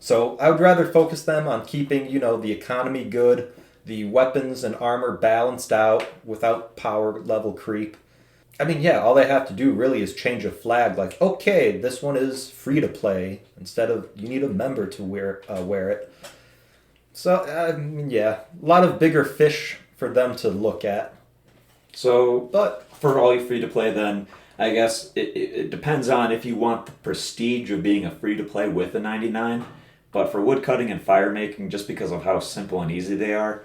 Speaker 2: So I would rather focus them on keeping, the economy good, the weapons and armor balanced out without power level creep. I mean, yeah, all they have to do really is change a flag, like, okay, this one is free to play, instead of you need a member to wear it. So, yeah, a lot of bigger fish for them to look at.
Speaker 1: So, but for all you free to play, then I guess it depends on if you want the prestige of being a free to play with a 99. But for woodcutting and firemaking, just because of how simple and easy they are,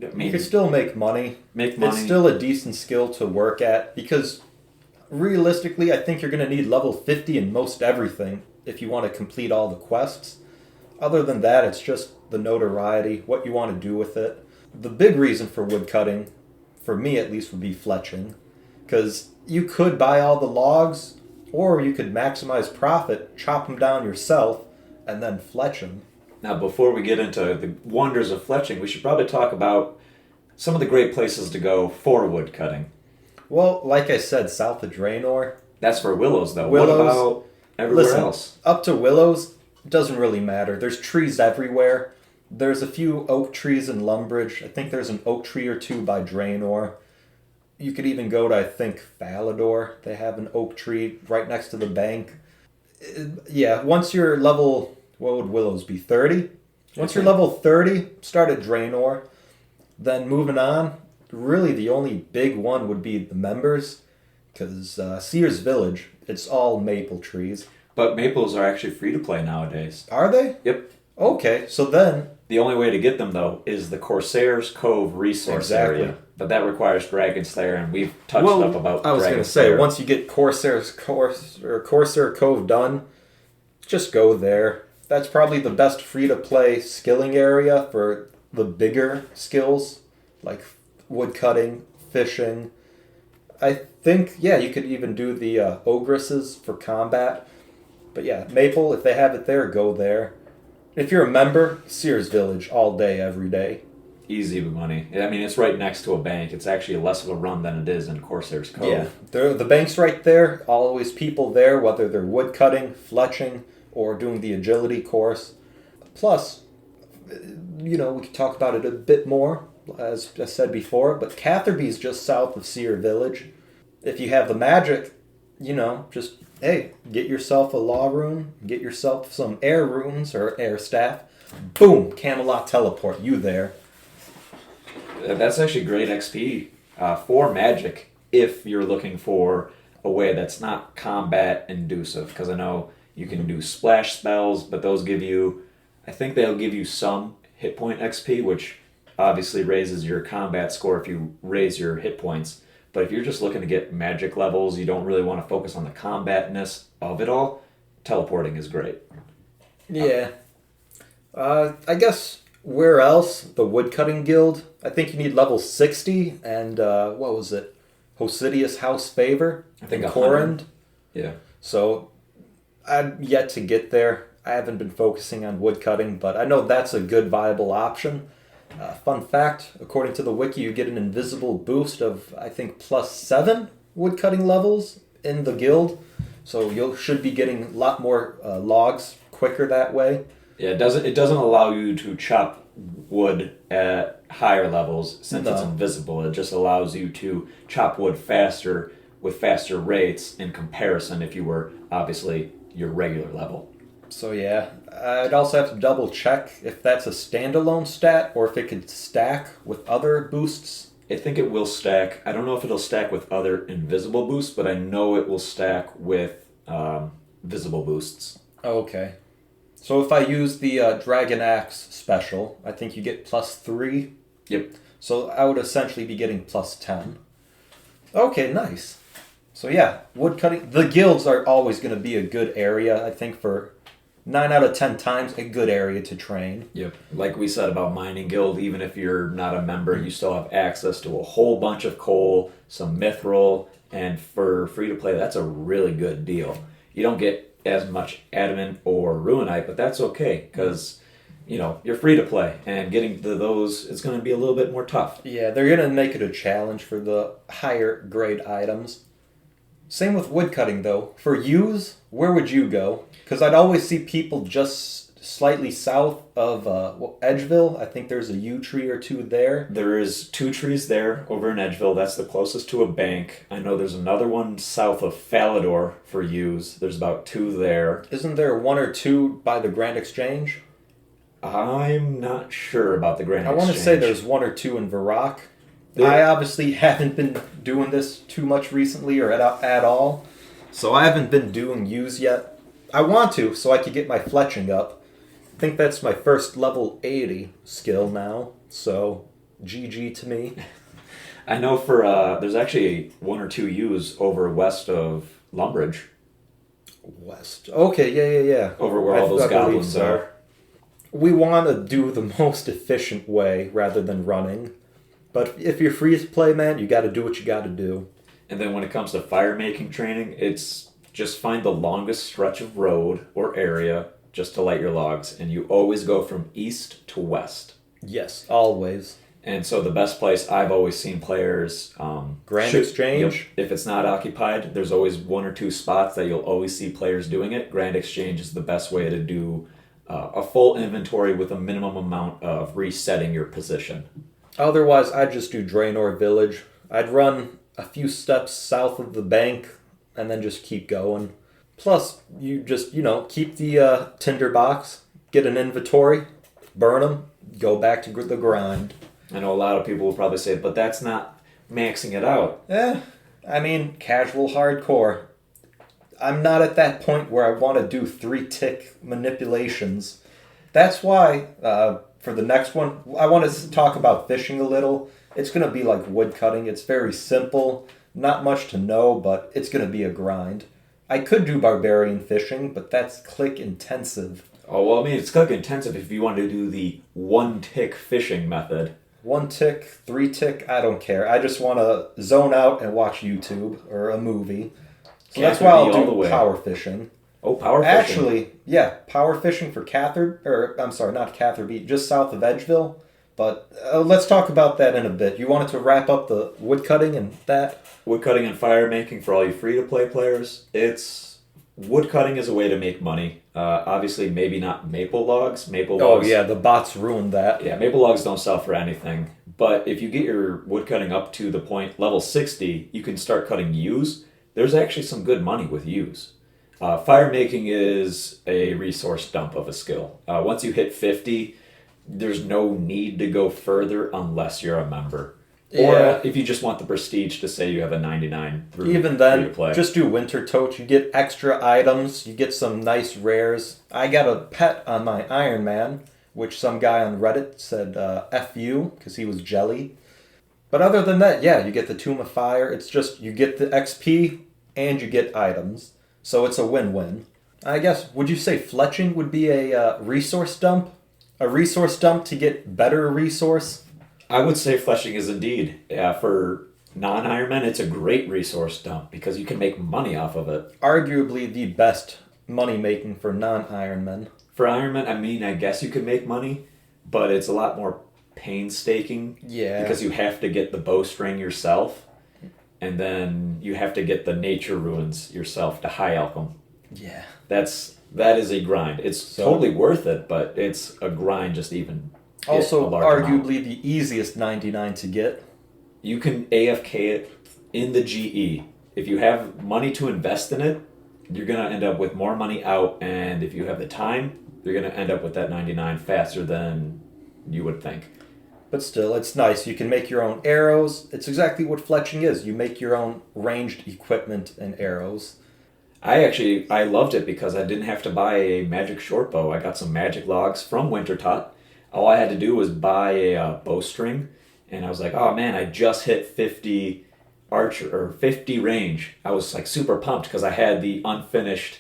Speaker 2: you can still make money. It's still a decent skill to work at, because realistically, I think you're going to need level 50 in most everything if you want to complete all the quests. Other than that, it's just the notoriety, what you want to do with it. The big reason for woodcutting, for me at least, would be fletching. Because you could buy all the logs, or you could maximize profit, chop them down yourself, and then fletch them.
Speaker 1: Now, before we get into the wonders of fletching, we should probably talk about some of the great places to go for wood cutting.
Speaker 2: Well, like I said, south of Draenor.
Speaker 1: That's for willows, though.
Speaker 2: Willows,
Speaker 1: what about everywhere else?
Speaker 2: Up to willows, it doesn't really matter. There's trees everywhere. There's a few oak trees in Lumbridge. I think there's an oak tree or two by Draenor. You could even go to, I think, Falador. They have an oak tree right next to the bank. Yeah, once you're level, what would willows be, 30? Once you're level 30, start at Draenor. Then moving on, really the only big one would be the members. Because Sears Village, it's all maple trees.
Speaker 1: But maples are actually free to play nowadays.
Speaker 2: Are they?
Speaker 1: Yep.
Speaker 2: Okay, so then...
Speaker 1: The only way to get them, though, is the Corsair's Cove resource area. But that requires Dragon Slayer, and we've touched up about
Speaker 2: I was going to say, once you get Corsair Cove done, just go there. That's probably the best free-to-play skilling area for the bigger skills, like woodcutting, fishing. I think, yeah, you could even do the ogresses for combat. But yeah, Maple, if they have it there, go there. If you're a member, Sears Village all day, every day.
Speaker 1: Easy money. I mean, it's right next to a bank. It's actually less of a run than it is in Corsair's Cove.
Speaker 2: Yeah, the bank's right there. Always people there, whether they're woodcutting, fletching, or doing the agility course. Plus, we could talk about it a bit more, as I said before, but Catherby's just south of Sear Village. If you have the magic, just, hey, get yourself a law room, get yourself some air runes or air staff. Boom, Camelot teleport, you there.
Speaker 1: That's actually great XP for magic if you're looking for a way that's not combat inducive. Because I know you can do splash spells, but those I think they'll give you some hit point XP, which obviously raises your combat score if you raise your hit points. But if you're just looking to get magic levels, you don't really want to focus on the combatness of it all, teleporting is great.
Speaker 2: Yeah. I guess where else? The Woodcutting Guild. I think you need level 60 and, what was it? Hosidius House Favor?
Speaker 1: I think
Speaker 2: Corrend.
Speaker 1: Yeah.
Speaker 2: So, I'm yet to get there. I haven't been focusing on woodcutting, but I know that's a good viable option. Fun fact, according to the wiki, you get an invisible boost of, I think, +7 woodcutting levels in the guild. So you should be getting a lot more logs quicker that way.
Speaker 1: Yeah, it doesn't allow you to chop wood at higher levels since it's invisible. It just allows you to chop wood faster with faster rates in comparison if you were obviously your regular level.
Speaker 2: So yeah, I'd also have to double check if that's a standalone stat or if it could stack with other boosts.
Speaker 1: I think it will stack. I don't know if it'll stack with other invisible boosts, but I know it will stack with visible boosts.
Speaker 2: Okay. So if I use the Dragon Axe special, I think you get +3.
Speaker 1: Yep.
Speaker 2: So I would essentially be getting +10. Okay, nice. So yeah, woodcutting. The guilds are always going to be a good area, I think, for 9 out of 10 times a good area to train.
Speaker 1: Yep. Like we said about Mining Guild, even if you're not a member, you still have access to a whole bunch of coal, some mithril, and for free to play, that's a really good deal. You don't get as much adamant or ruinite, but that's okay because you're free to play, and getting to those is going to be a little bit more tough.
Speaker 2: Yeah, they're going to make it a challenge for the higher grade items. Same with woodcutting, though. For yous, where would you go? Because I'd always see people just slightly south of Edgeville. I think there's a yew tree or two there.
Speaker 1: There is 2 trees there over in Edgeville. That's the closest to a bank. I know there's another one south of Falador for yews. There's about 2 there.
Speaker 2: Isn't there 1 or 2 by the Grand Exchange?
Speaker 1: I'm not sure about the Grand Exchange.
Speaker 2: I want to say there's 1 or 2 in Varrock. I obviously haven't been doing this too much recently or at all, so I haven't been doing yews yet. I want to, so I could get my fletching up. I think that's my first level 80 skill now, so GG to me.
Speaker 1: I know for, there's actually 1 or 2 yews over west of Lumbridge.
Speaker 2: West. Okay, yeah.
Speaker 1: Over where all those goblins are.
Speaker 2: We want to do the most efficient way rather than running. But if you're free to play, man, you got to do what you got to do.
Speaker 1: And then when it comes to fire making training, it's just find the longest stretch of road or area just to light your logs. And you always go from east to west.
Speaker 2: Yes, always.
Speaker 1: And so the best place I've always seen players...
Speaker 2: Grand Exchange?
Speaker 1: Yep, if it's not occupied, there's always one or two spots that you'll always see players doing it. Grand Exchange is the best way to do a full inventory with a minimum amount of resetting your position.
Speaker 2: Otherwise, I'd just do Draenor Village. I'd run a few steps south of the bank and then just keep going. Plus, you just, keep the tinder box, get an inventory, burn them, go back to the grind.
Speaker 1: I know a lot of people will probably say, but that's not maxing it out.
Speaker 2: Casual hardcore. I'm not at that point where I want to do 3-tick manipulations. That's why, for the next one, I want to talk about fishing a little. It's going to be like woodcutting. It's very simple, not much to know, but it's going to be a grind. I could do barbarian fishing, but that's click intensive.
Speaker 1: Oh, well, it's click intensive if you want to do the 1-tick fishing method.
Speaker 2: 1-tick, 3-tick, I don't care. I just want to zone out and watch YouTube or a movie. So that's why I'll do power fishing.
Speaker 1: Oh, power fishing.
Speaker 2: Actually, yeah, power fishing for not Catherby, just south of Edgeville. But let's talk about that in a bit. You wanted to wrap up the woodcutting and that?
Speaker 1: Woodcutting and firemaking for all you free-to-play players. Woodcutting is a way to make money. Obviously, maybe not maple logs.
Speaker 2: Oh, yeah, the bots ruined that.
Speaker 1: Yeah, maple logs don't sell for anything. But if you get your woodcutting up to the point, level 60, you can start cutting yews. There's actually some good money with yews. Firemaking is a resource dump of a skill. Once you hit 50, there's no need to go further unless you're a member.
Speaker 2: Yeah.
Speaker 1: Or if you just want the prestige to say you have a 99 through
Speaker 2: Even then,
Speaker 1: free-to-play.
Speaker 2: just do winter tote. You get extra items. You get some nice rares. I got a pet on my Ironman, which some guy on Reddit said F you, because he was jelly. But other than that, yeah, you get the Tomb of Fire. It's just you get the XP and you get items. So it's a win-win. I guess, would you say fletching would be a resource dump? A resource dump to get better resource?
Speaker 1: I would say fletching is indeed. For non-Ironmen, it's a great resource dump because you can make money off of it.
Speaker 2: Arguably the best money-making for non-Ironmen.
Speaker 1: For Ironmen, I guess you could make money, but it's a lot more painstaking.
Speaker 2: Yeah.
Speaker 1: Because you have to get the bowstring yourself, and then you have to get the nature ruins yourself to high elk them.
Speaker 2: Yeah.
Speaker 1: That is a grind. It's totally worth it, but it's a grind just even.
Speaker 2: Also, arguably the easiest 99 to get.
Speaker 1: You can AFK it in the GE. If you have money to invest in it, you're going to end up with more money out, and if you have the time, you're going to end up with that 99 faster than you would think.
Speaker 2: But still, it's nice. You can make your own arrows. It's exactly what fletching is. You make your own ranged equipment and arrows.
Speaker 1: I loved it because I didn't have to buy a magic short bow. I got some magic logs from Wintertot. All I had to do was buy a bowstring, and I was like, oh man, I just hit 50 archer or 50 range. I was like super pumped because I had the unfinished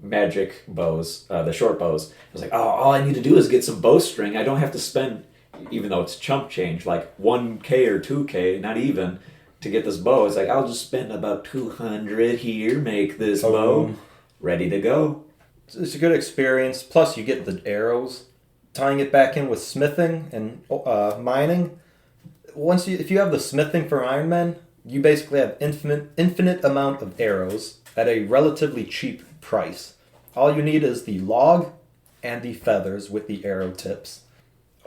Speaker 1: magic bows, the short bows. I was like, oh, all I need to do is get some bowstring. I don't have to spend, even though it's chump change, like 1K or 2K, not even, to get this bow. It's like, I'll just spend about 200 here, make this bow, ready to go.
Speaker 2: It's a good experience. Plus, you get the arrows. Tying it back in with smithing and mining. If you have the smithing for Iron Man, you basically have infinite amount of arrows at a relatively cheap price. All you need is the log and the feathers with the arrow tips.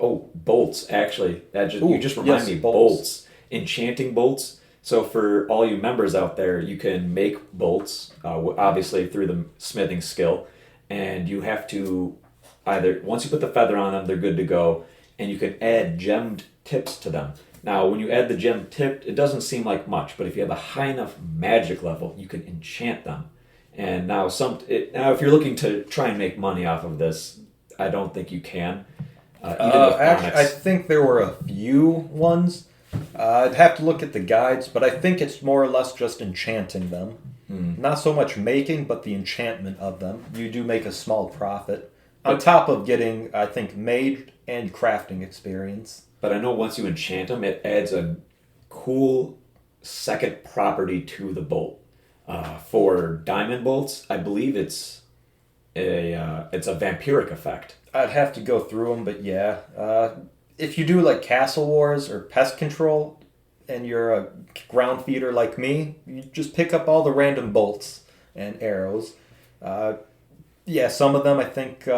Speaker 1: Oh, bolts, actually. You just remind me, bolts. Enchanting bolts. So for all you members out there, you can make bolts, obviously through the smithing skill, and you have to either, once you put the feather on them, they're good to go, and you can add gemmed tips to them. Now, when you add the gem tip, it doesn't seem like much, but if you have a high enough magic level, you can enchant them. And now, if you're looking to try and make money off of this, I don't think you can.
Speaker 2: Actually, I think there were a few ones. I'd have to look at the guides, but I think it's more or less just enchanting them. Not so much making, but the enchantment of them. You do make a small profit. On top of getting, I think, mage and crafting experience.
Speaker 1: But I know once you enchant them, it adds a cool second property to the bolt. For diamond bolts, I believe it's a vampiric effect.
Speaker 2: I'd have to go through them, but yeah. If you do like Castle Wars or Pest Control, and you're a ground feeder like me, you just pick up all the random bolts and arrows. Yeah, some of them I think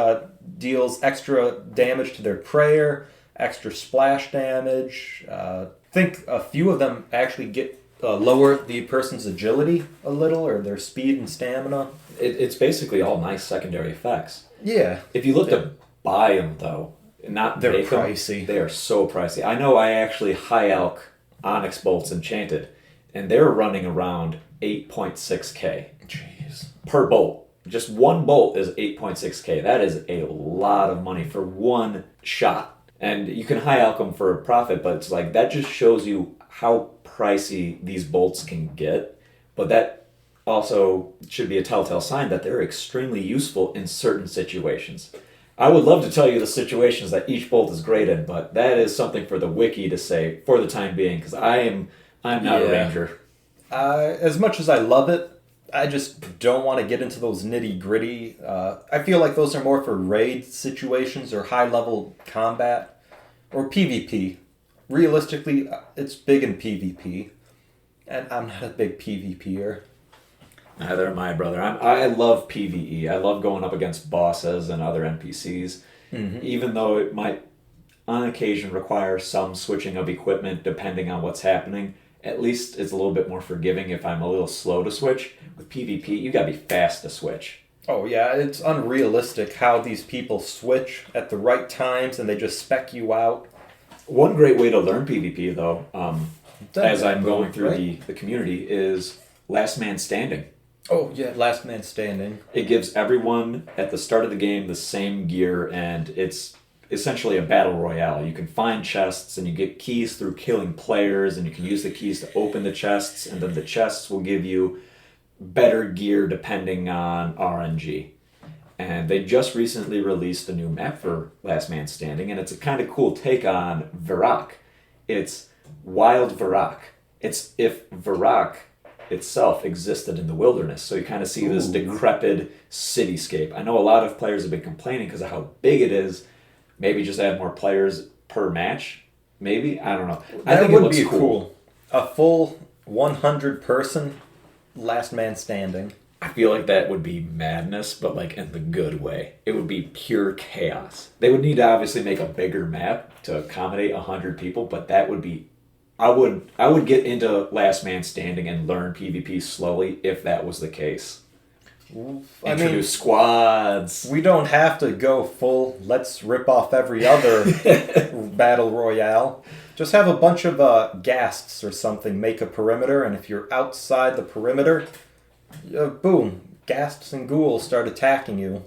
Speaker 2: deals extra damage to their prayer, extra splash damage. I think a few of them actually get lower the person's agility a little, or their speed and stamina.
Speaker 1: It's basically all nice secondary effects.
Speaker 2: Yeah.
Speaker 1: If you look to buy them, though, not
Speaker 2: they're
Speaker 1: make them,
Speaker 2: pricey.
Speaker 1: They are so pricey. I know I actually high alch Onyx bolts enchanted, and they're running around 8.6k.
Speaker 2: Jeez.
Speaker 1: Per bolt. Just one bolt is 8.6k. That is a lot of money for one shot. And you can high alch them for a profit, but it's like that just shows you how pricey these bolts can get. But that also should be a telltale sign that they're extremely useful in certain situations. I would love to tell you the situations that each bolt is great in, but that is something for the wiki to say for the time being, because I'm not a ranger.
Speaker 2: As much as I love it, I just don't want to get into those nitty gritty. I feel like those are more for raid situations or high level combat or PvP. Realistically, it's big in PvP, and I'm not a big PvPer.
Speaker 1: Neither am I, brother. I love PvE. I love going up against bosses and other NPCs, even though it might on occasion require some switching of equipment depending on what's happening. At least it's a little bit more forgiving if I'm a little slow to switch. With PvP, you gotta be fast to switch.
Speaker 2: Oh yeah, it's unrealistic how these people switch at the right times and they just spec you out.
Speaker 1: One great way to learn PvP, though, as I'm going through the community, is Last Man Standing.
Speaker 2: Oh yeah, Last Man Standing.
Speaker 1: It gives everyone at the start of the game the same gear, and it's essentially a battle royale. You can find chests, and you get keys through killing players, and you can use the keys to open the chests, and then the chests will give you better gear depending on RNG. And they just recently released a new map for Last Man Standing, and it's a kind of cool take on Varrock. It's Wild Varrock. It's if Varrock itself existed in the wilderness. So you kind of see this decrepit cityscape. I know a lot of players have been complaining because of how big it is. Maybe just add more players per match. Maybe, I don't know. I think it looks cool.
Speaker 2: A full 100 person Last Man Standing.
Speaker 1: I feel like that would be madness, but like in the good way. It would be pure chaos. They would need to obviously make a bigger map to accommodate 100 people, but that would be I would get into Last Man Standing and learn PvP slowly if that was the case. Introduce squads.
Speaker 2: We don't have to go full, let's rip off every other battle royale. Just have a bunch of ghasts or something make a perimeter, and if you're outside the perimeter, boom, ghasts and ghouls start attacking you,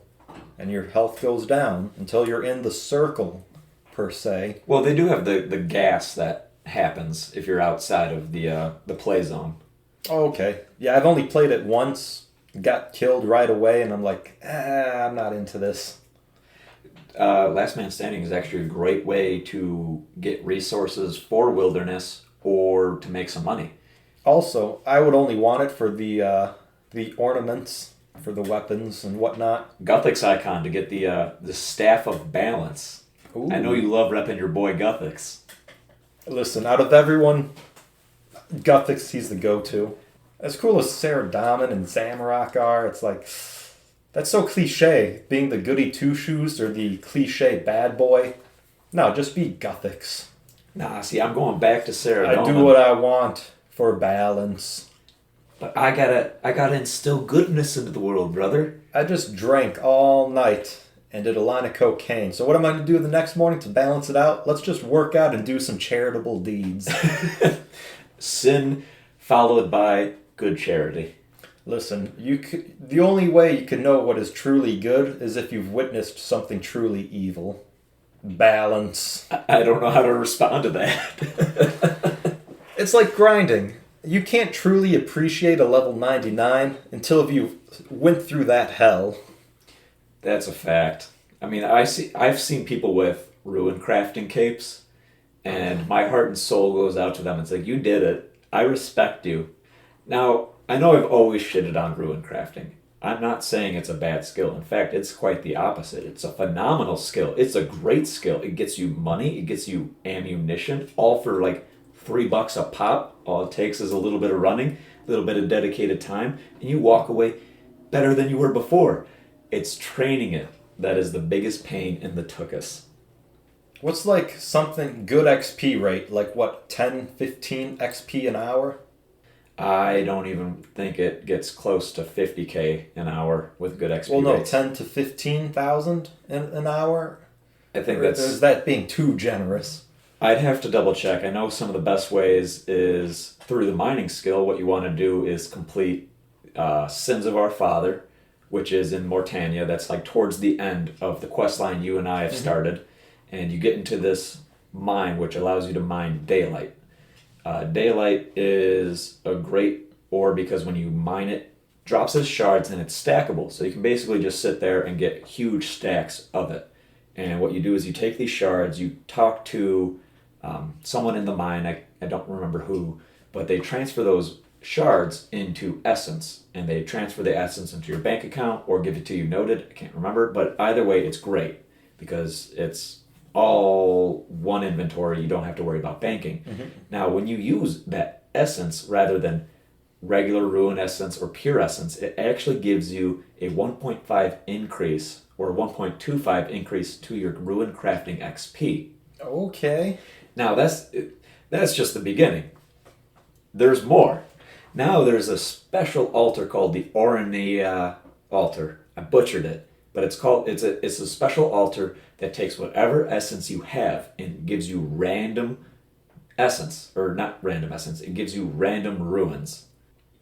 Speaker 2: and your health goes down until you're in the circle, per se.
Speaker 1: Well, they do have the gas that happens if you're outside of the play zone.
Speaker 2: Oh, okay. Yeah, I've only played it once, got killed right away, and I'm like, I'm not into this.
Speaker 1: Last Man Standing is actually a great way to get resources for wilderness or to make some money.
Speaker 2: Also, I would only want it for the ornaments, for the weapons and whatnot.
Speaker 1: Guthix icon to get the Staff of Balance. Ooh. I know you love repping your boy Guthix.
Speaker 2: Listen, out of everyone, Guthix, he's the go-to. As cool as Saradomin and Zamorak are, it's like, that's so cliche, being the goody two-shoes or the cliche bad boy. No, just be Guthix.
Speaker 1: Nah, see, I'm going back to Saradomin.
Speaker 2: I do what I want for balance.
Speaker 1: But I gotta instill goodness into the world, brother.
Speaker 2: I just drank all night and did a line of cocaine. So what am I going to do the next morning to balance it out? Let's just work out and do some charitable deeds.
Speaker 1: Sin followed by good charity.
Speaker 2: Listen, the only way you can know what is truly good is if you've witnessed something truly evil. Balance.
Speaker 1: I don't know how to respond to that.
Speaker 2: It's like grinding. You can't truly appreciate a level 99 until you went through that hell.
Speaker 1: That's a fact. I mean, I've seen people with Runecrafting capes, and my heart and soul goes out to them. It's like, you did it. I respect you. Now, I know I've always shitted on Runecrafting. I'm not saying it's a bad skill. In fact, it's quite the opposite. It's a phenomenal skill. It's a great skill. It gets you money. It gets you ammunition, all for like $3 a pop. All it takes is a little bit of running, a little bit of dedicated time, and you walk away better than you were before. It's training it that is the biggest pain in the tuchus.
Speaker 2: What's like something good XP rate? Like what, 10, 15 XP an hour?
Speaker 1: I don't even think it gets close to 50K an hour with good XP
Speaker 2: Well, no,
Speaker 1: rates.
Speaker 2: 10 to 15,000 an hour?
Speaker 1: I think
Speaker 2: Or is that being too generous?
Speaker 1: I'd have to double check. I know some of the best ways is through the mining skill. What you want to do is complete Sins of Our Father, which is in Mortania. That's like towards the end of the quest line you and I have started. And you get into this mine, which allows you to mine daylight. Daylight is a great ore because when you mine it, drops as shards and it's stackable. So you can basically just sit there and get huge stacks of it. And what you do is you take these shards, you talk to someone in the mine, I don't remember who, but they transfer those shards into essence, and they transfer the essence into your bank account or give it to you noted. I can't remember, but either way, it's great because it's all one inventory. You don't have to worry about banking. Now, when you use that essence rather than regular ruin essence or pure essence, it actually gives you a 1.5 increase or 1.25 increase to your ruin crafting XP.
Speaker 2: Okay.
Speaker 1: Now, that's just the beginning. There's more. Now there's a special altar called the Orania altar. I butchered it, but it's a special altar that takes whatever essence you have and gives you random essence, or not random essence, it gives you random ruins.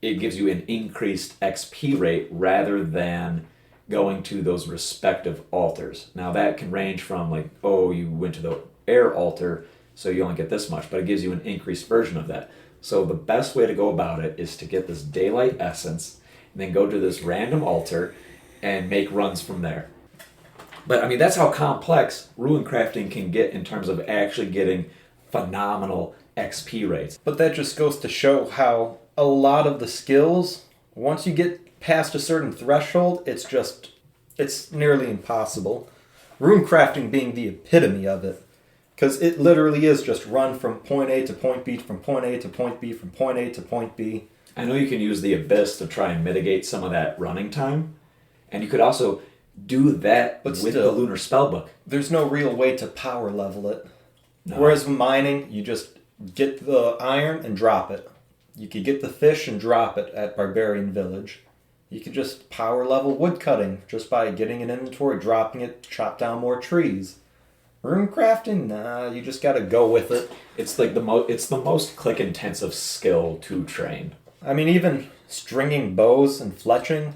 Speaker 1: It gives you an increased XP rate rather than going to those respective altars. Now that can range from like, oh, you went to the air altar, so you only get this much, but it gives you an increased version of that. So the best way to go about it is to get this daylight essence and then go to this random altar and make runs from there. But I mean, that's how complex ruin crafting can get in terms of actually getting phenomenal XP rates.
Speaker 2: But that just goes to show how a lot of the skills, once you get past a certain threshold, it's nearly impossible. Rune crafting being the epitome of it. Because it literally is just run from point A to point B, from point A to point B, from point A to point B.
Speaker 1: I know you can use the Abyss to try and mitigate some of that running time. And you could also do that
Speaker 2: But
Speaker 1: with
Speaker 2: still,
Speaker 1: the Lunar Spellbook.
Speaker 2: There's no real way to power level it.
Speaker 1: No.
Speaker 2: Whereas mining, you just get the iron and drop it. You could get the fish and drop it at Barbarian Village. You could just power level woodcutting just by getting an inventory, dropping it, chop down more trees. Rune crafting, nah, you just gotta go with it.
Speaker 1: It's like it's the most click intensive skill to train.
Speaker 2: I mean, even stringing bows and fletching,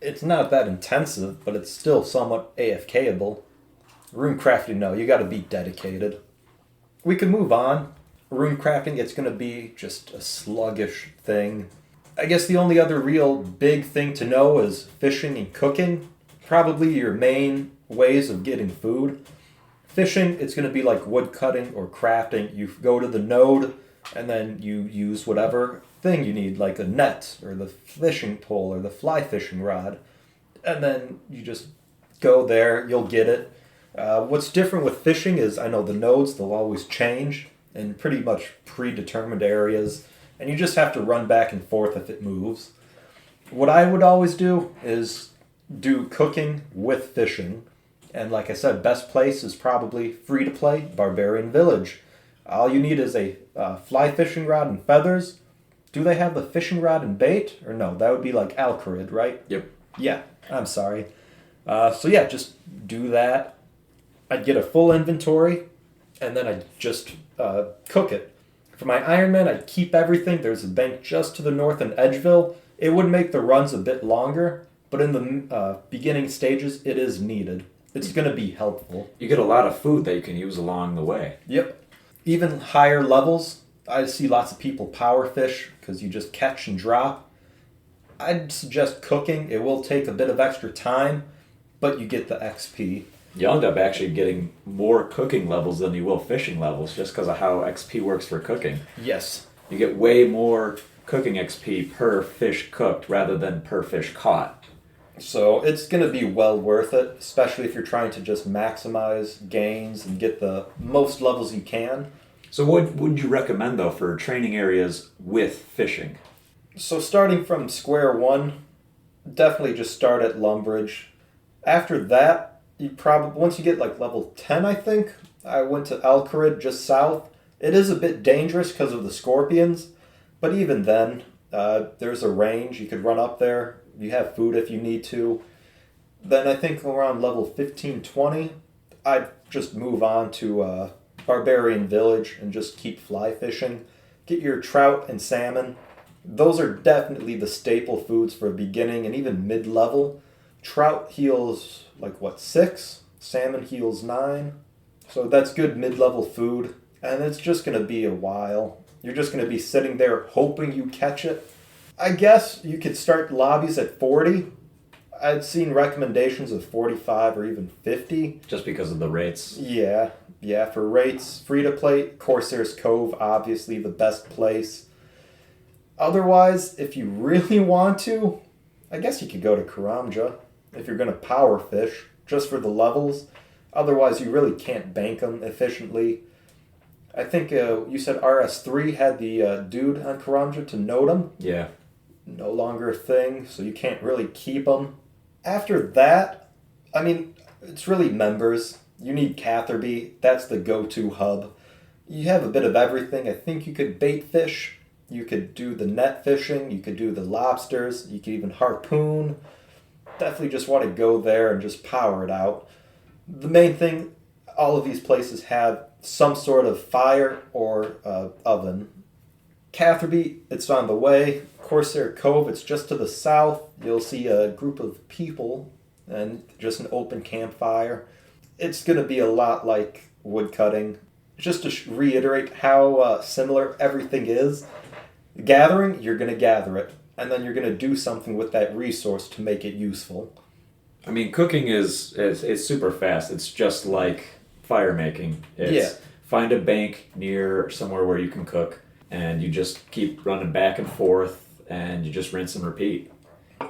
Speaker 2: it's not that intensive, but it's still somewhat AFKable. Rune crafting, no, you gotta be dedicated. We could move on. Rune crafting, it's gonna be just a sluggish thing. I guess the only other real big thing to know is fishing and cooking. Probably your main ways of getting food. Fishing, it's going to be like wood cutting or crafting. You go to the node and then you use whatever thing you need, like a net or the fishing pole or the fly fishing rod. And then you just go there, you'll get it. What's different with fishing is I know the nodes, they'll always change in pretty much predetermined areas. And you just have to run back and forth if it moves. What I would always do is do cooking with fishing. And like I said, best place is probably free to play, Barbarian Village. All you need is a fly fishing rod and feathers. Do they have the fishing rod and bait? Or no, that would be like Alcarid, right?
Speaker 1: Yep.
Speaker 2: Yeah, I'm sorry. So yeah, just do that. I'd get a full inventory, and then I'd just cook it. For my Ironman, I'd keep everything. There's a bank just to the north in Edgeville. It would make the runs a bit longer, but in the beginning stages, it is needed. It's going to be helpful.
Speaker 1: You get a lot of food that you can use along the way.
Speaker 2: Yep. Even higher levels, I see lots of people power fish because you just catch and drop. I'd suggest cooking. It will take a bit of extra time, but you get the XP.
Speaker 1: You'll end up actually getting more cooking levels than you will fishing levels just because of how XP works for cooking.
Speaker 2: Yes.
Speaker 1: You get way more cooking XP per fish cooked rather than per fish caught.
Speaker 2: So it's going to be well worth it, especially if you're trying to just maximize gains and get the most levels you can.
Speaker 1: So what would you recommend, though, for training areas with fishing?
Speaker 2: So starting from square one, definitely just start at Lumbridge. After that, you probably, once you get like level 10, I think, I went to Alcarid just south. It is a bit dangerous because of the scorpions, but even then, there's a range. You could run up there. You have food if you need to. Then I think around level 15, 20, I'd just move on to Barbarian Village and just keep fly fishing. Get your trout and salmon. Those are definitely the staple foods for beginning and even mid-level. Trout heals, 6? Salmon heals 9. So that's good mid-level food. And it's just going to be a while. You're just going to be sitting there hoping you catch it. I guess you could start lobbies at 40. I'd seen recommendations of 45 or even 50.
Speaker 1: Just because of the rates?
Speaker 2: Yeah, for rates. Free-to-play, Corsair's Cove, obviously the best place. Otherwise, if you really want to, I guess you could go to Karamja if you're going to power fish, just for the levels. Otherwise, you really can't bank them efficiently. I think you said RS3 had the dude on Karamja to note them.
Speaker 1: Yeah.
Speaker 2: No longer a thing, so you can't really keep them. After that, I mean, it's really members. You need Catherby. That's the go-to hub. You have a bit of everything. I think you could bait fish. You could do the net fishing. You could do the lobsters. You could even harpoon. Definitely just want to go there and just power it out. The main thing, all of these places have some sort of fire or oven. Catherby, it's on the way. Corsair Cove, it's just to the south. You'll see a group of people and just an open campfire. It's going to be a lot like woodcutting. Just to reiterate how similar everything is. Gathering, you're going to gather it. And then you're going to do something with that resource to make it useful.
Speaker 1: I mean, cooking is super fast. It's just like fire making. It's find a bank near somewhere where you can cook, and you just keep running back and forth, and you just rinse and repeat.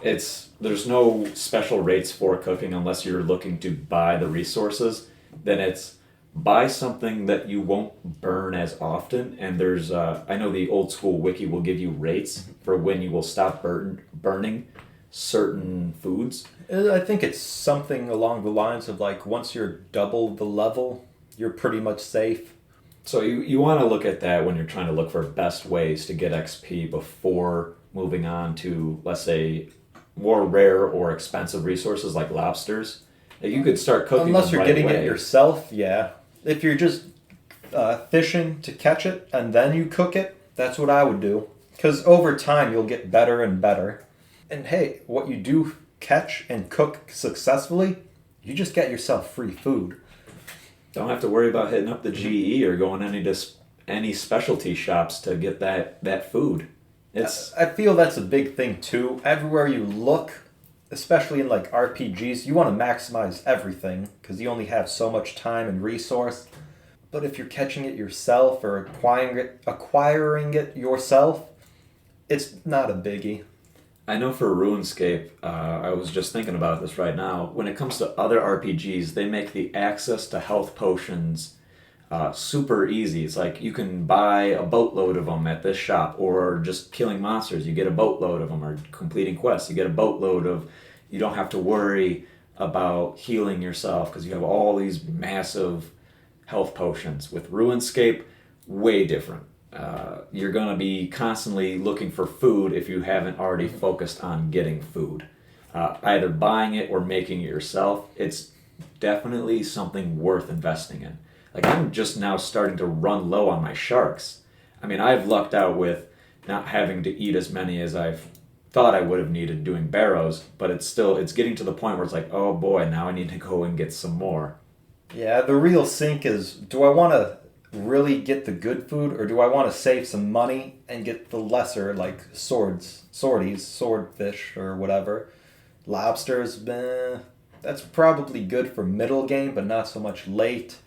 Speaker 1: There's no special rates for cooking unless you're looking to buy the resources. Then it's buy something that you won't burn as often, and there's I know the old school wiki will give you rates for when you will stop burning certain foods.
Speaker 2: I think it's something along the lines of once you're double the level, you're pretty much safe.
Speaker 1: So you want to look at that when you're trying to look for best ways to get XP before moving on to, let's say, more rare or expensive resources like lobsters. You could start cooking
Speaker 2: unless you're
Speaker 1: right
Speaker 2: getting
Speaker 1: away.
Speaker 2: It yourself, yeah. If you're just fishing to catch it and then you cook it, that's what I would do. Because over time you'll get better and better. And hey, what you do catch and cook successfully, you just get yourself free food.
Speaker 1: Don't have to worry about hitting up the GE or going any specialty shops to get that food.
Speaker 2: I feel that's a big thing too. Everywhere you look, especially in RPGs, you want to maximize everything because you only have so much time and resource. But if you're catching it yourself or acquiring it yourself, it's not a biggie.
Speaker 1: I know for RuneScape, I was just thinking about this right now. When it comes to other RPGs, they make the access to health potions super easy. It's like you can buy a boatload of them at this shop, or just killing monsters, you get a boatload of them, or completing quests, you get a boatload of. You don't have to worry about healing yourself because you have all these massive health potions. With RuneScape, way different. You're going to be constantly looking for food if you haven't already focused on getting food. Either buying it or making it yourself. It's definitely something worth investing in. I'm just now starting to run low on my sharks. I mean, I've lucked out with not having to eat as many as I've thought I would have needed doing barrows, but it's getting to the point where it's like, oh boy, now I need to go and get some more.
Speaker 2: Yeah, the real sink is, do I want to really get the good food, or do I want to save some money and get the lesser, swordfish or whatever? Lobsters, meh. That's probably good for middle game, but not so much late.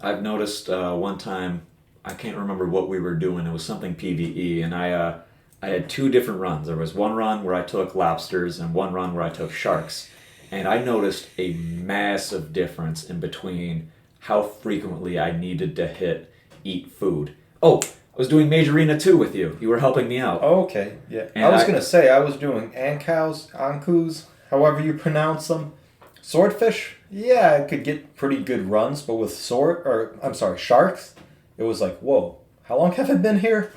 Speaker 1: I've noticed one time, I can't remember what we were doing. It was something PvE, and I had two different runs. There was one run where I took lobsters and one run where I took sharks. And I noticed a massive difference in between how frequently I needed to eat food. Oh, I was doing Majorina 2 with you. You were helping me out.
Speaker 2: Oh, okay, yeah.
Speaker 1: And
Speaker 2: I was going to say, I was doing ankus, however you pronounce them. Swordfish, yeah, I could get pretty good runs, but with sharks, it was like, whoa, how long have I been here?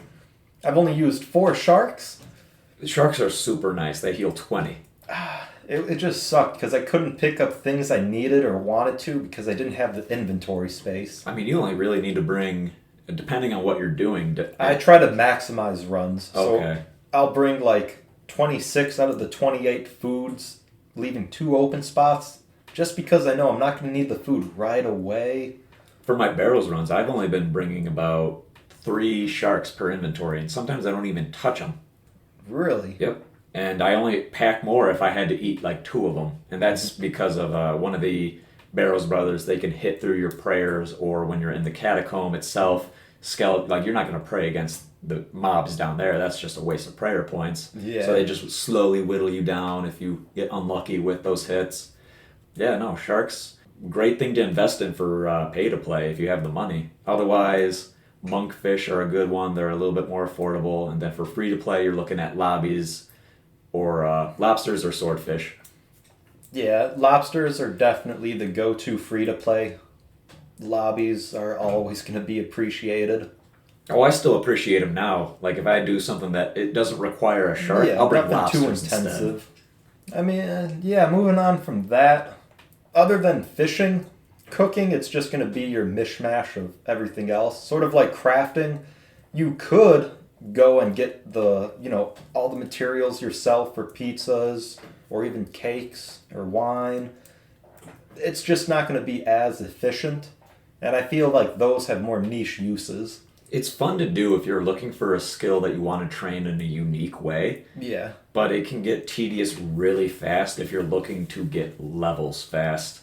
Speaker 2: I've only used 4 sharks.
Speaker 1: The sharks are super nice. They heal 20.
Speaker 2: It just sucked because I couldn't pick up things I needed or wanted to because I didn't have the inventory space.
Speaker 1: I mean, you only really need to bring, depending on what you're doing.
Speaker 2: I try to maximize runs.
Speaker 1: Okay.
Speaker 2: So I'll bring like 26 out of the 28 foods, leaving 2 open spots, just because I know I'm not going to need the food right away.
Speaker 1: For my barrels runs, I've only been bringing about 3 sharks per inventory, and sometimes I don't even touch them.
Speaker 2: Really?
Speaker 1: Yep. And I only pack more if I had to eat like 2 of them. And that's because of one of the Barrows brothers. They can hit through your prayers, or when you're in the catacomb itself, like you're not going to pray against the mobs down there. That's just a waste of prayer points.
Speaker 2: Yeah.
Speaker 1: So they just slowly whittle you down if you get unlucky with those hits. Yeah, no, sharks, great thing to invest in for pay to play if you have the money. Otherwise, monkfish are a good one. They're a little bit more affordable. And then for free to play, you're looking at lobbies or lobsters or swordfish.
Speaker 2: Yeah, lobsters are definitely the go-to free-to-play. Lobbies are always going to be appreciated.
Speaker 1: Oh, I still appreciate them now. Like if I do something that it doesn't require a shark, I'll bring
Speaker 2: nothing too
Speaker 1: lobsters
Speaker 2: intensive.
Speaker 1: instead.
Speaker 2: I mean, yeah, moving on from that. Other than fishing, cooking, it's just going to be your mishmash of everything else. Sort of like crafting. You could go and get all the materials yourself for pizzas or even cakes or wine. It's just not going to be as efficient. And I feel like those have more niche uses.
Speaker 1: It's fun to do if you're looking for a skill that you want to train in a unique way.
Speaker 2: Yeah.
Speaker 1: But it can get tedious really fast if you're looking to get levels fast.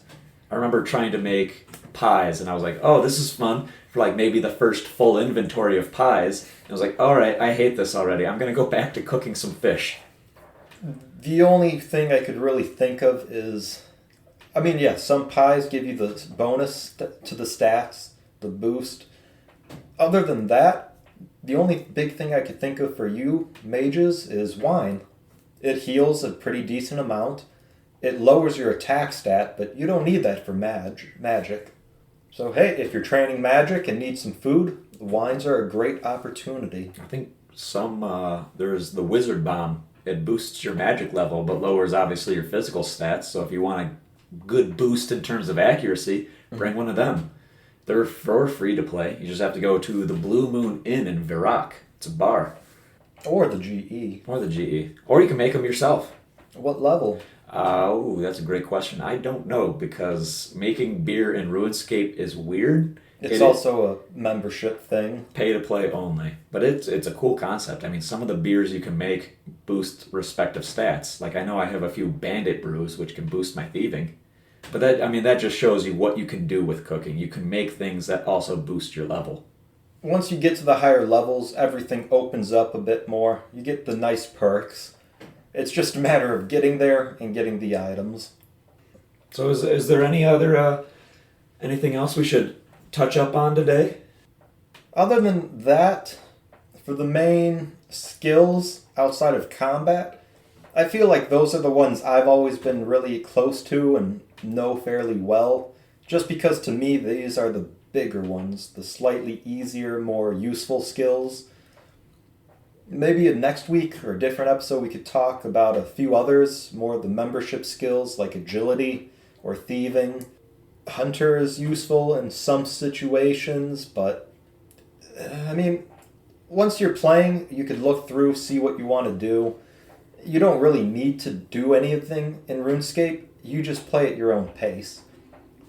Speaker 1: I remember trying to make pies, and I was like, oh, this is fun for like maybe the first full inventory of pies. And I was like, all right, I hate this already. I'm going to go back to cooking some fish.
Speaker 2: The only thing I could really think of is, I mean, yeah, some pies give you the bonus to the stats, the boost. Other than that, the only big thing I could think of for you mages is wine. It heals a pretty decent amount. It lowers your attack stat, but you don't need that for magic. So hey, if you're training magic and need some food, wines are a great opportunity.
Speaker 1: I think there's the wizard bomb. It boosts your magic level, but lowers obviously your physical stats. So if you want a good boost in terms of accuracy, bring one of them. They're free to play. You just have to go to the Blue Moon Inn in Virac. It's a bar.
Speaker 2: Or the GE.
Speaker 1: Or the GE. Or you can make them yourself.
Speaker 2: What level?
Speaker 1: That's a great question. I don't know, because making beer in RuneScape is weird.
Speaker 2: It's also a membership thing.
Speaker 1: Pay to play only. But it's a cool concept. I mean, some of the beers you can make boost respective stats. Like I know I have a few bandit brews which can boost my thieving. But that just shows you what you can do with cooking. You can make things that also boost your level.
Speaker 2: Once you get to the higher levels, everything opens up a bit more. You get the nice perks. It's just a matter of getting there and getting the items.
Speaker 1: So is there anything else we should touch up on today?
Speaker 2: Other than that, for the main skills outside of combat, I feel like those are the ones I've always been really close to and know fairly well, just because to me these are the bigger ones, the slightly easier, more useful skills. Maybe next week or a different episode we could talk about a few others, more of the membership skills like agility or thieving. Hunter is useful in some situations, but I mean, once you're playing, you could look through, see what you want to do. You don't really need to do anything in RuneScape. You just play at your own pace.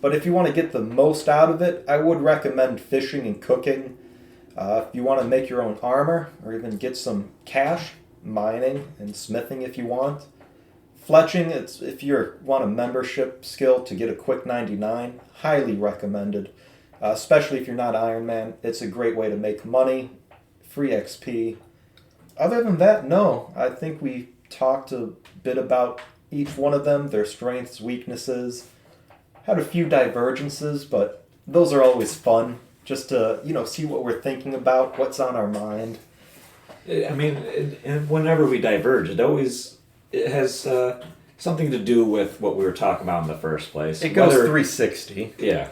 Speaker 2: But if you want to get the most out of it, I would recommend fishing and cooking. If you want to make your own armor, or even get some cash, mining and smithing if you want. Fletching, it's if you want a membership skill to get a quick 99, highly recommended. Especially if you're not Ironman, it's a great way to make money, free XP. Other than that, no. I think we talked a bit about each one of them, their strengths, weaknesses. Had a few divergences, but those are always fun. Just to, see what we're thinking about, what's on our mind.
Speaker 1: I mean, and whenever we diverge, it has something to do with what we were talking about in the first place.
Speaker 2: It goes 360.
Speaker 1: Yeah.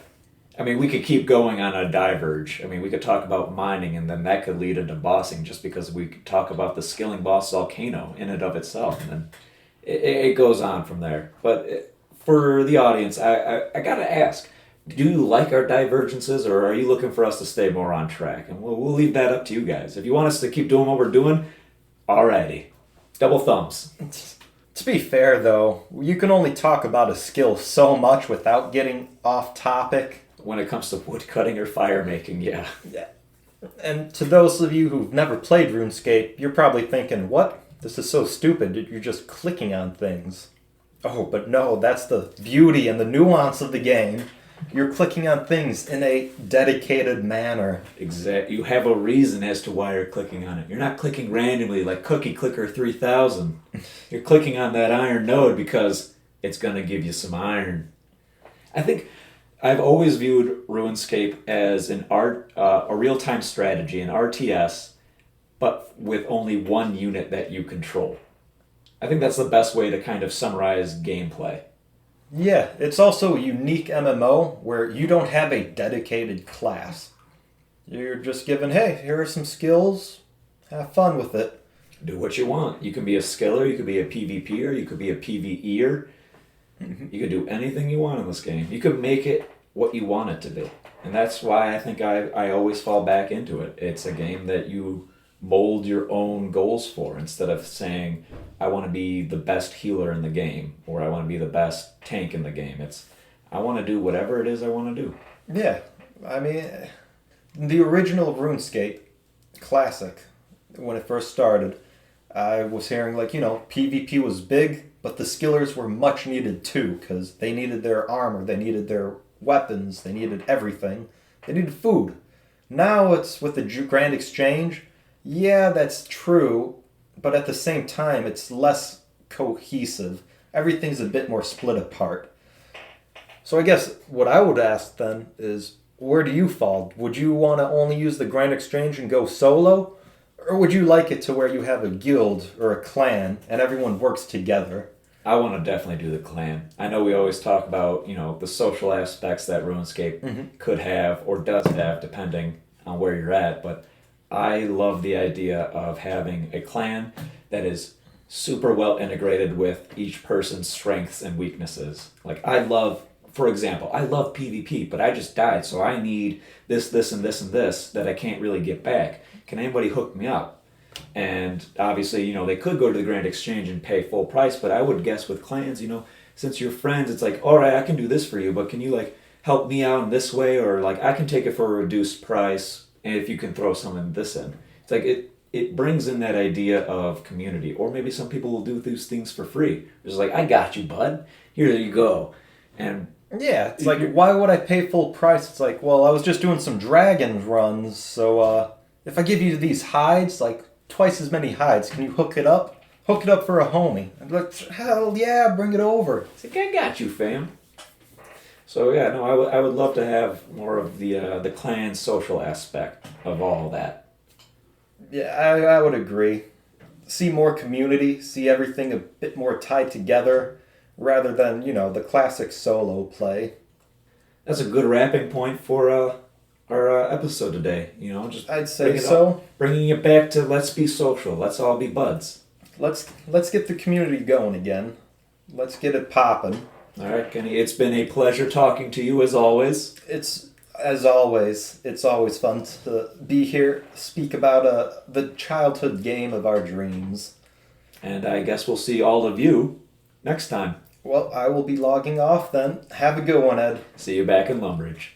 Speaker 1: I mean, we could keep going on a diverge. I mean, we could talk about mining, and then that could lead into bossing just because we could talk about the skilling boss volcano in and of itself, and then it goes on from there. But for the audience, I got to ask, do you like our divergences, or are you looking for us to stay more on track? And we'll leave that up to you guys. If you want us to keep doing what we're doing, alrighty. Double thumbs.
Speaker 2: To be fair, though, you can only talk about a skill so much without getting off topic.
Speaker 1: When it comes to woodcutting or firemaking, yeah.
Speaker 2: And to those of you who've never played RuneScape, you're probably thinking, what? This is so stupid, you're just clicking on things. Oh, but no, that's the beauty and the nuance of the game. You're clicking on things in a dedicated manner.
Speaker 1: Exactly. You have a reason as to why you're clicking on it. You're not clicking randomly like Cookie Clicker 3000. You're clicking on that iron node because it's going to give you some iron. I think I've always viewed RuneScape as a real-time strategy, an RTS, but with only one unit that you control. I think that's the best way to kind of summarize gameplay.
Speaker 2: Yeah, it's also a unique MMO where you don't have a dedicated class. You're just given, hey, here are some skills, have fun with it.
Speaker 1: Do what you want. You can be a skiller, you could be a PvPer, you could be a PvEer. Mm-hmm. You could do anything you want in this game. You could make it what you want it to be. And that's why I think I always fall back into it. It's a game that you mold your own goals for instead of saying, I want to be the best healer in the game or I want to be the best tank in the game. It's, I want to do whatever it is I want to do.
Speaker 2: Yeah. I mean, the original RuneScape Classic, when it first started, I was hearing PvP was big, but the skillers were much needed too, because they needed their armor, they needed their weapons, they needed everything. They needed food. Now it's with the Grand Exchange. Yeah, that's true, but at the same time, it's less cohesive. Everything's a bit more split apart. So I guess what I would ask then is, where do you fall? Would you want to only use the Grand Exchange and go solo? Or would you like it to where you have a guild or a clan and everyone works together?
Speaker 1: I want to definitely do the clan. I know we always talk about, the social aspects that RuneScape could have or does have depending on where you're at, but I love the idea of having a clan that is super well integrated with each person's strengths and weaknesses. For example, I love PvP, but I just died, so I need this, and this that I can't really get back. Can anybody hook me up? And obviously, they could go to the Grand Exchange and pay full price, but I would guess with clans, since you're friends, it's like, all right, I can do this for you, but can you help me out in this way? Or I can take it for a reduced price, and if you can throw some in this in. It's like it brings in that idea of community. Or maybe some people will do these things for free. It's like, I got you, bud. Here you go. And
Speaker 2: yeah, it's like, why would I pay full price? It's like, well, I was just doing some dragon runs, so if I give you these hides, twice as many hides, can you hook it up? Hook it up for a homie. I'd be like, hell yeah, bring it over.
Speaker 1: It's like, I got you, fam. So yeah, no, I would love to have more of the clan social aspect of all that.
Speaker 2: Yeah, I would agree. See more community, see everything a bit more tied together, rather than, the classic solo play.
Speaker 1: That's a good wrapping point for our episode today.
Speaker 2: I'd say so.
Speaker 1: Bringing it back to let's be social. Let's all be buds.
Speaker 2: Let's get the community going again. Let's get it popping.
Speaker 1: All right, Kenny. It's been a pleasure talking to you as always.
Speaker 2: It's always fun to be here, speak about the childhood game of our dreams.
Speaker 1: And I guess we'll see all of you next time.
Speaker 2: Well, I will be logging off then. Have a good one, Ed.
Speaker 1: See you back in Lumbridge.